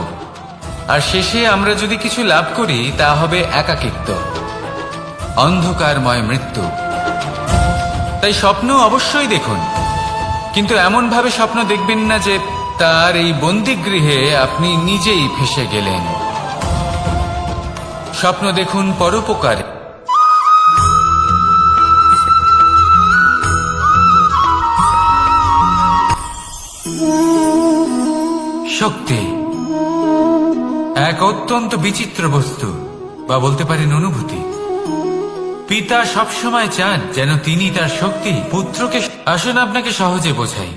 আর শেষে আমরা যদি কিছু লাভ করি তা হবে একাকিত্ব, অন্ধকারময় মৃত্যু। তাই স্বপ্ন অবশ্যই দেখুন, কিন্তু এমন ভাবে স্বপ্ন দেখবেন না যে তার এই বন্দিগৃহে আপনি নিজেই ফেঁসে গেলেন। স্বপ্ন দেখুন পরোপকারে। শক্তি এক অত্যন্ত বিচিত্র বস্তু, বা বলতে পারেন অনুভূতি। পিতা সবসময় চান যেন তিনি তার শক্তি পুত্রকে। আসুন আপনাকে সহজে বোঝাই।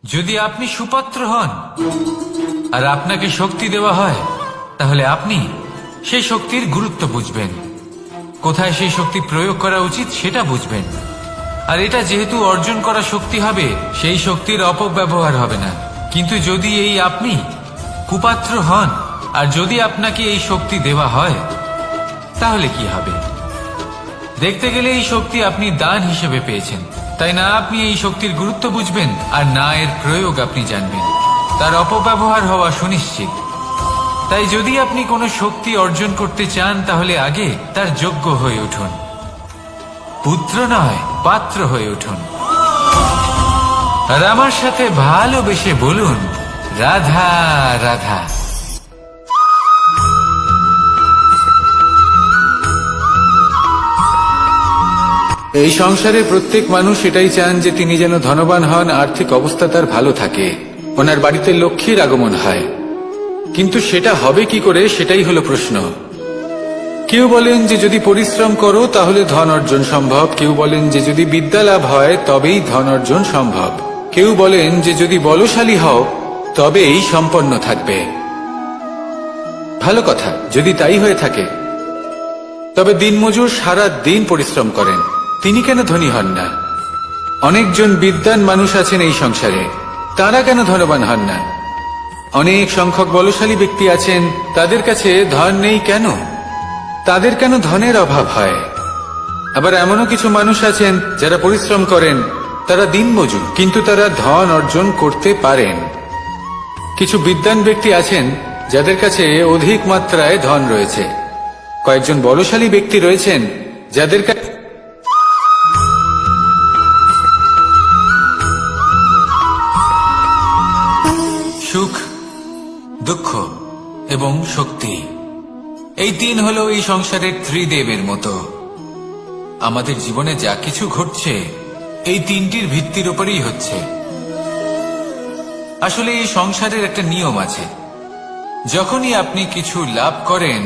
যদি আপনি সুপাত্র হন আর আপনাকে শক্তি দেওয়া হয়, তাহলে আপনি সেই শক্তির গুরুত্ব বুঝবেন, কোথায় সেই শক্তি প্রয়োগ করা উচিত সেটা বুঝবেন। আর এটা যেহেতু অর্জন করা শক্তি হবে, সেই শক্তির অপব্যবহার হবে না। কিন্তু যদি এই আপনি কুপাত্র হন আর যদি আপনাকে এই শক্তি দেওয়া হয় তাহলে কি হবে? দেখতে গেলে এই শক্তি আপনি দান হিসেবে পেয়েছেন, তাই না আপনি এই শক্তির গুরুত্ব বুঝবেন আর না এর প্রয়োগ আপনি জানবেন। তার অপব্যবহার হওয়া সুনিশ্চিত। তাই যদি আপনি কোনো শক্তি অর্জন করতে চান তাহলে আগে তার যোগ্য হয়ে উঠুন, পুত্র নয় পাত্র হয়ে উঠুন। আর আমার সাথে ভালোবেসে বলুন, রাধা রাধা। এই সংসারে প্রত্যেক মানুষ এটাই চান যে তিনি যেন ধনবান হন, আর্থিক অবস্থা তার ভালো থাকে, ওনার বাড়িতে লক্ষ্মীর আগমন হয়। কিন্তু সেটা হবে কি করে, সেটাই হলো প্রশ্ন। কেউ বলেন যে যদি পরিশ্রম করো তাহলে ধন অর্জন সম্ভব, কেউ বলেন যে যদি বিদ্যা লাভ হয় তবেই ধন অর্জন সম্ভব, কেউ বলেন যে যদি বলশালী হও তবেই সম্পন্ন থাকবে। ভালো কথা, যদি তাই হয়ে থাকে, তবে দিনমজুর সারা দিন পরিশ্রম করেন, তিনি কেন ধনী হন না? অনেকজন বিদ্বান মানুষ আছেন এই সংসারে, তারা কেন ধনবান হন না? অনেক সংখ্যক বলশালী ব্যক্তি আছেন, তাদের কাছে ধন নেই কেন? তাদের কেন ধনের অভাব হয়? আবার এমনও কিছু মানুষ আছেন যারা পরিশ্রম করেন, তারা দিনমজুর, কিন্তু তারা ধন অর্জন করতে পারেন। কিছু বিদ্বান ব্যক্তি আছেন যাদের কাছে অধিক মাত্রায় ধন রয়েছে, কয়েকজন বলশালী ব্যক্তি রয়েছেন যাদের কাছে সুখ, দুঃখ এবং শক্তি, এই তিন হলো এই সংসারের ত্রিদেবের মতো। আমাদের জীবনে যা কিছু ঘটছে এই তিনটির ভিত্তির উপরেই হচ্ছে। আসলে এই সংসারের একটা নিয়ম আছে, যখনই আপনি কিছু লাভ করেন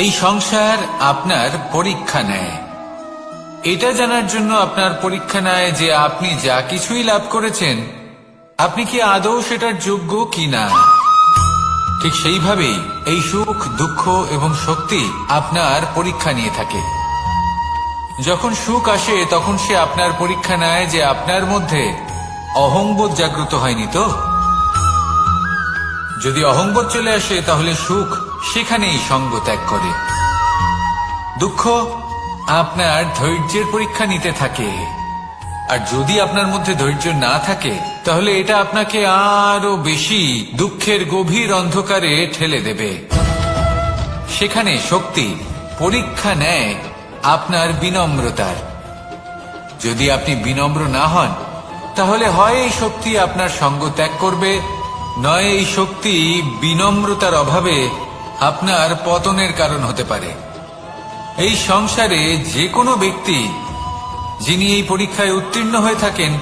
এই সংসার আপনার পরীক্ষা নেয়। এটা জানার জন্য আপনার পরীক্ষা নেয় যে আপনি যা কিছুই লাভ করেছেন আপনি কি আদৌ সেটার যোগ্য কিনা। ঠিক সেইভাবেই এই সুখ, দুঃখ এবং শক্তি আপনার পরীক্ষা নিয়ে থাকে। যখন সুখ আসে তখন সে আপনার পরীক্ষা নেয় যে আপনার মধ্যে অহংবোধ জাগ্রত হয়নি তো। যদি অহংবোধ চলে আসে তাহলে সুখ সেখানেই সঙ্গ ত্যাগ করে। দুঃখ আপনার ধৈর্যের পরীক্ষা নিতে থাকে, আর যদি আপনার মধ্যে ধৈর্য না থাকে তাহলে এটা আপনাকে আরো বেশি দুঃখের গভীর অন্ধকারে ঠেলে দেবে। সেখানে শক্তি পরীক্ষা নেয় আপনার বিনম্রতার। যদি আপনি বিনম্র না হন তাহলে হয় এই শক্তি আপনার সঙ্গ ত্যাগ করবে, নয় এই শক্তি বিনম্রতার অভাবে আপনার পতনের কারণ হতে পারে। এই সংসারে যে কোনো ব্যক্তি যিনি এই পরীক্ষায় উত্তীর্ণ হয়ে থাকেন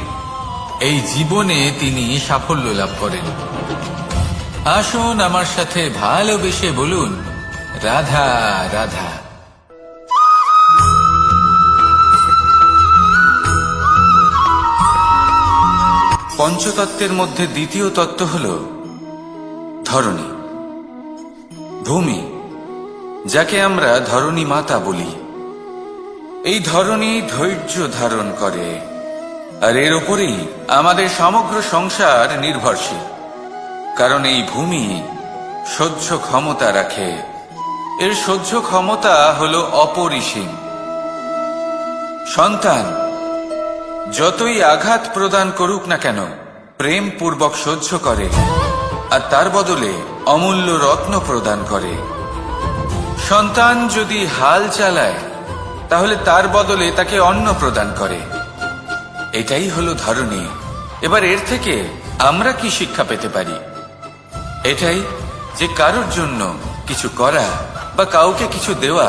এই জীবনে তিনি সাফল্য লাভ করেন। আসুন আমার সাথে ভালোবেসে বলুন, রাধা রাধা। পঞ্চতত্ত্বের মধ্যে দ্বিতীয় তত্ত্ব হল ধরণী, ভূমি, যাকে আমরা ধরণী মাতা বলি। এই ধরণী ধৈর্য ধারণ করে, আর এর উপরেই আমাদের সমগ্র সংসার নির্ভরশীল। কারণ এই ভূমি সহ্য ক্ষমতা রাখে, এর সহ্য ক্ষমতা হল অপরিসীম। সন্তান যতই আঘাত প্রদান করুক না কেন প্রেম পূর্বক সহ্য করে, আর তার বদলে অমূল্য রত্ন প্রদান করে। সন্তান যদি হাল চালায় তাহলে তার বদলে তাকে অন্ন প্রদান করে। এটাই হলো ধরণী। এবার এর থেকে আমরা কি শিক্ষা পেতে পারি? এটাই যে কারোর জন্য কিছু করা বা কাউকে কিছু দেওয়া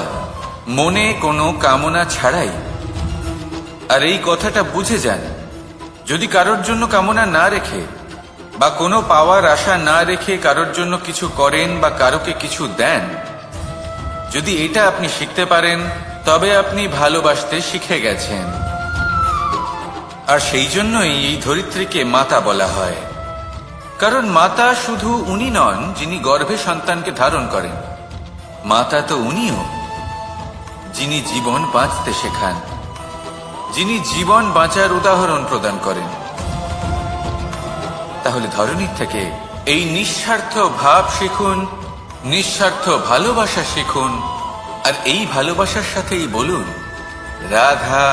মনে কোনো কামনা ছাড়াই। আর এই কথাটা বুঝে যান, যদি কারোর জন্য কামনা না রেখে বা কোনো পাওয়ার আশা না রেখে কারোর জন্য কিছু করেন বা কারোকে কিছু দেন, যদি এটা আপনি শিখতে পারেন তবে আপনি ভালোবাসতে শিখে গেছেন। আর সেই জন্যই এই ধরিত্রীকে মাতা বলা হয়। কারণ মাতা শুধু উনি নন যিনি গর্ভে সন্তানকে ধারণ করেন, মাতা তো উনিও যিনি জীবন বাঁচতে শেখান, যিনি জীবন বাঁচার উদাহরণ প্রদান করেন। তাহলে ধরনীর থেকে এই নিঃস্বার্থ ভাব শিখুন, নিঃস্বার্থ ভালোবাসা শিখুন, আর এই ভালোবাসার সাথেই বলুন রাধা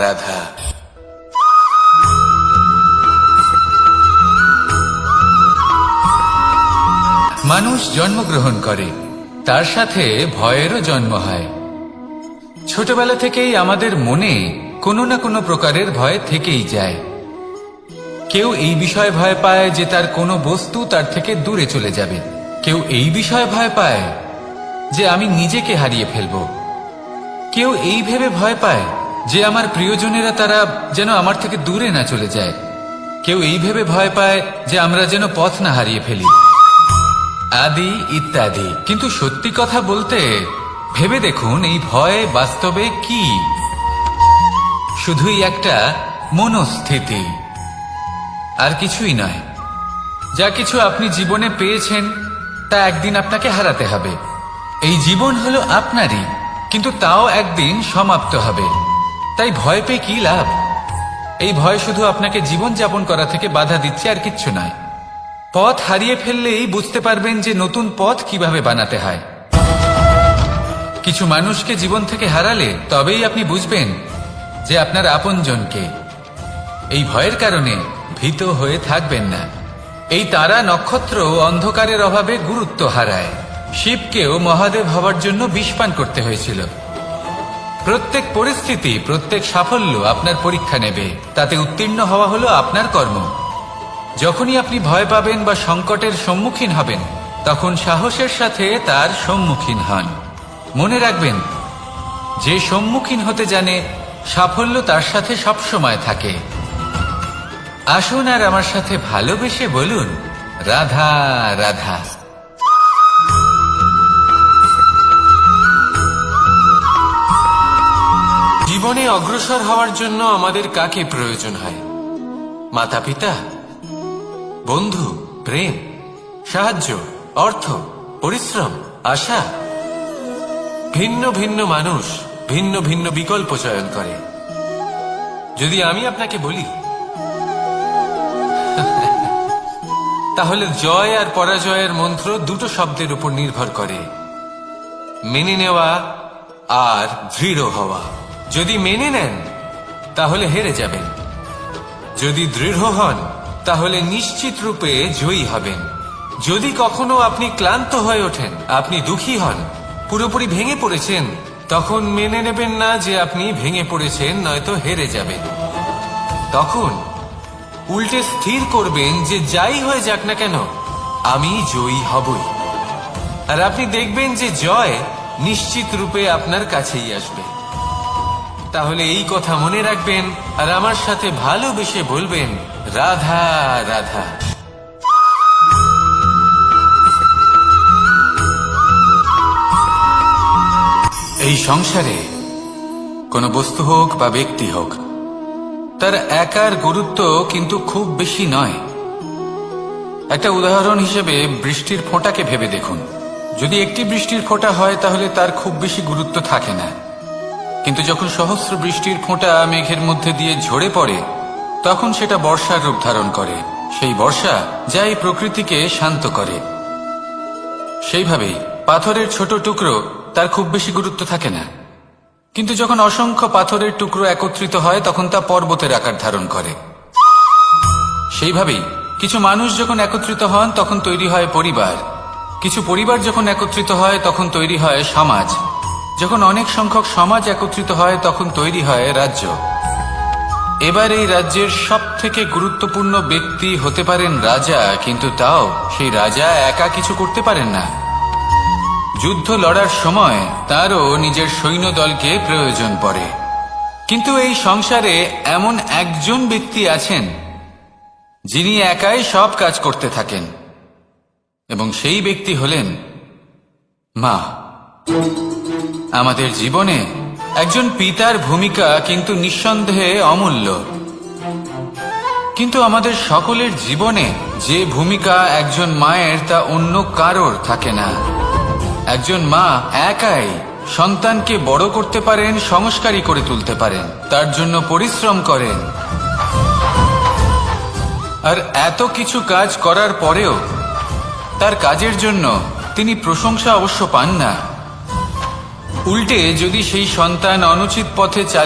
রাধা। মানুষ জন্মগ্রহণ করে, তার সাথে ভয়েরও জন্ম হয়। ছোটবেলা থেকেই আমাদের মনে কোনো না কোনো প্রকারের ভয় থেকেই যায়। কেউ এই বিষয়ে ভয় পায় যে তার কোনো বস্তু তার থেকে দূরে চলে যাবে, কেউ এই বিষয়ে ভয় পায় যে আমি নিজেকে হারিয়ে ফেলব, কেউ এই ভেবে ভয় পায় যে আমার প্রিয়জনেরা তারা যেন আমার থেকে দূরে না চলে যায়, কেউ এই ভেবে ভয় পায় যে আমরা যেন পথ না হারিয়ে ফেলি, আদি ইত্যাদি। কিন্তু সত্যি কথা বলতে ভেবে দেখুন এই ভয় বাস্তবে কি? শুধুই একটা মনস্থিতি, আর কিছুই নয়। যা কিছু আপনি জীবনে পেয়েছেন তা একদিন আপনাকে হারাতে হবে। এই জীবন হলো আপনারই, কিন্তু তাও একদিন সমাপ্ত হবে। তাই ভয় পেয়ে কি লাভ? এই ভয় শুধু আপনাকে জীবন যাপন করা থেকে বাধা দিচ্ছে, আর কিচ্ছু নয়। পথ হারিয়ে ফেললেই বুঝতে পারবেন যে নতুন পথ কিভাবে বানাতে হয়। কিছু মানুষকে জীবন থেকে হারালে তবেই আপনি বুঝবেন যে আপনার আপনজনকে। এই ভয়ের কারণে ভীত হয়ে থাকবেন না। এই তারা নক্ষত্র অন্ধকারের অভাবে গুরুত্ব হারায়। শিবকেও মহাদেব হওয়ার জন্য বিষপান করতে হয়েছিল। প্রত্যেক পরিস্থিতি, প্রত্যেক সাফল্য আপনার পরীক্ষা নেবে, তাতে উত্তীর্ণ হওয়া হলো আপনার কর্ম। যখনই আপনি ভয় পাবেন বা সংকটের সম্মুখীন হবেন, তখন সাহসের সাথে তার সম্মুখীন হন। মনে রাখবেন, যে সম্মুখীন হতে জানে সাফল্য তার সাথে সবসময় থাকে। আসুন আর আমার সাথে ভালোবেসে বলুন রাধা রাধা। জীবনে অগ্রসর হওয়ার জন্য আমাদের কাকে প্রয়োজন হয়? মাতা পিতা, বন্ধু, প্রেম, সাহায্য, অর্থ, পরিশ্রম, আশা। ভিন্ন ভিন্ন মানুষ ভিন্ন ভিন্ন বিকল্প চয়ন করে। যদি আমি আপনাকে বলি, তাহলে জয় আর পরাজয়ের মন্ত্র দুটো শব্দের উপর নির্ভর করে, মেনে নেওয়া আর দৃঢ় হওয়া। যদি মেনে নেন তাহলে হেরে যাবেন, যদি দৃঢ় হন তাহলে নিশ্চিত রূপে জয়ী হবেন। যদি কখনো আপনি ক্লান্ত হয়ে ওঠেন, আপনি দুঃখী হন, পুরোপুরি ভেঙে পড়েছেন, তখন মেনে নেবেন না যে আপনি ভেঙে পড়েছেন, নয়তো হেরে যাবেন। তখন উল্টে স্থির করবেন যে যাই হয়ে যাক না কেন আমি জয়ী হবই। আর আপনি দেখবেন যে জয় নিশ্চিত রূপে আপনার কাছেই আসবে। তাহলে এই কথা মনে রাখবেন আর আমার সাথে ভালোবেসে বলবেন রাধা রাধা। এই সংসারে কোনো বস্তু হোক বা ব্যক্তি হোক, তার একার গুরুত্ব কিন্তু খুব বেশি নয়। একটা উদাহরণ হিসেবে বৃষ্টির ফোঁটাকে ভেবে দেখুন। যদি একটি বৃষ্টির ফোঁটা হয় তাহলে তার খুব বেশি গুরুত্ব থাকে না, কিন্তু যখন সহস্র বৃষ্টির ফোঁটা মেঘের মধ্যে দিয়ে ঝরে পড়ে, তখন সেটা বর্ষার রূপ ধারণ করে। সেই বর্ষা যা এই প্রকৃতিকে শান্ত করে। সেইভাবেই পাথরের ছোট টুকরো, তার খুব বেশি গুরুত্ব থাকে না, কিন্তু যখন অসংখ্য পাথরের টুকরো একত্রিত হয় তখন তা পর্বতের আকার ধারণ করে। সেইভাবেই কিছু মানুষ যখন একত্রিত হন তখন তৈরি হয় পরিবার, কিছু পরিবার যখন একত্রিত হয় তখন তৈরি হয় সমাজ, যখন অনেক সংখ্যক সমাজ একত্রিত হয় তখন তৈরি হয় রাজ্য। এবার এই রাজ্যের সবথেকে গুরুত্বপূর্ণ ব্যক্তি হতে পারেন রাজা, কিন্তু তাও সেই রাজা একা কিছু করতে পারেন না। যুদ্ধ লড়ার সময় তারও নিজের সৈন্যদলকে প্রয়োজন পড়ে। কিন্তু এই সংসারে এমন একজন ব্যক্তি আছেন যিনি একাই সব কাজ করতে থাকেন, এবং সেই ব্যক্তি হলেন মা। আমাদের জীবনে একজন পিতার ভূমিকা কিন্তু নিঃসন্দেহে অমূল্য, কিন্তু আমাদের সকলের জীবনে যে ভূমিকা একজন মায়ের তা অন্য কারোর থাকে না। একজন মা একাই সন্তানকে বড় করতে পারেন, সংস্কারী করে তুলতে পারেন, তার জন্য পরিশ্রম করেন। আর এত কিছু কাজ করার পরেও তার কাজের জন্য তিনি প্রশংসা অবশ্য পান না। উল্টে যদি সেই সন্তান অনুচিত পথে চালিয়ে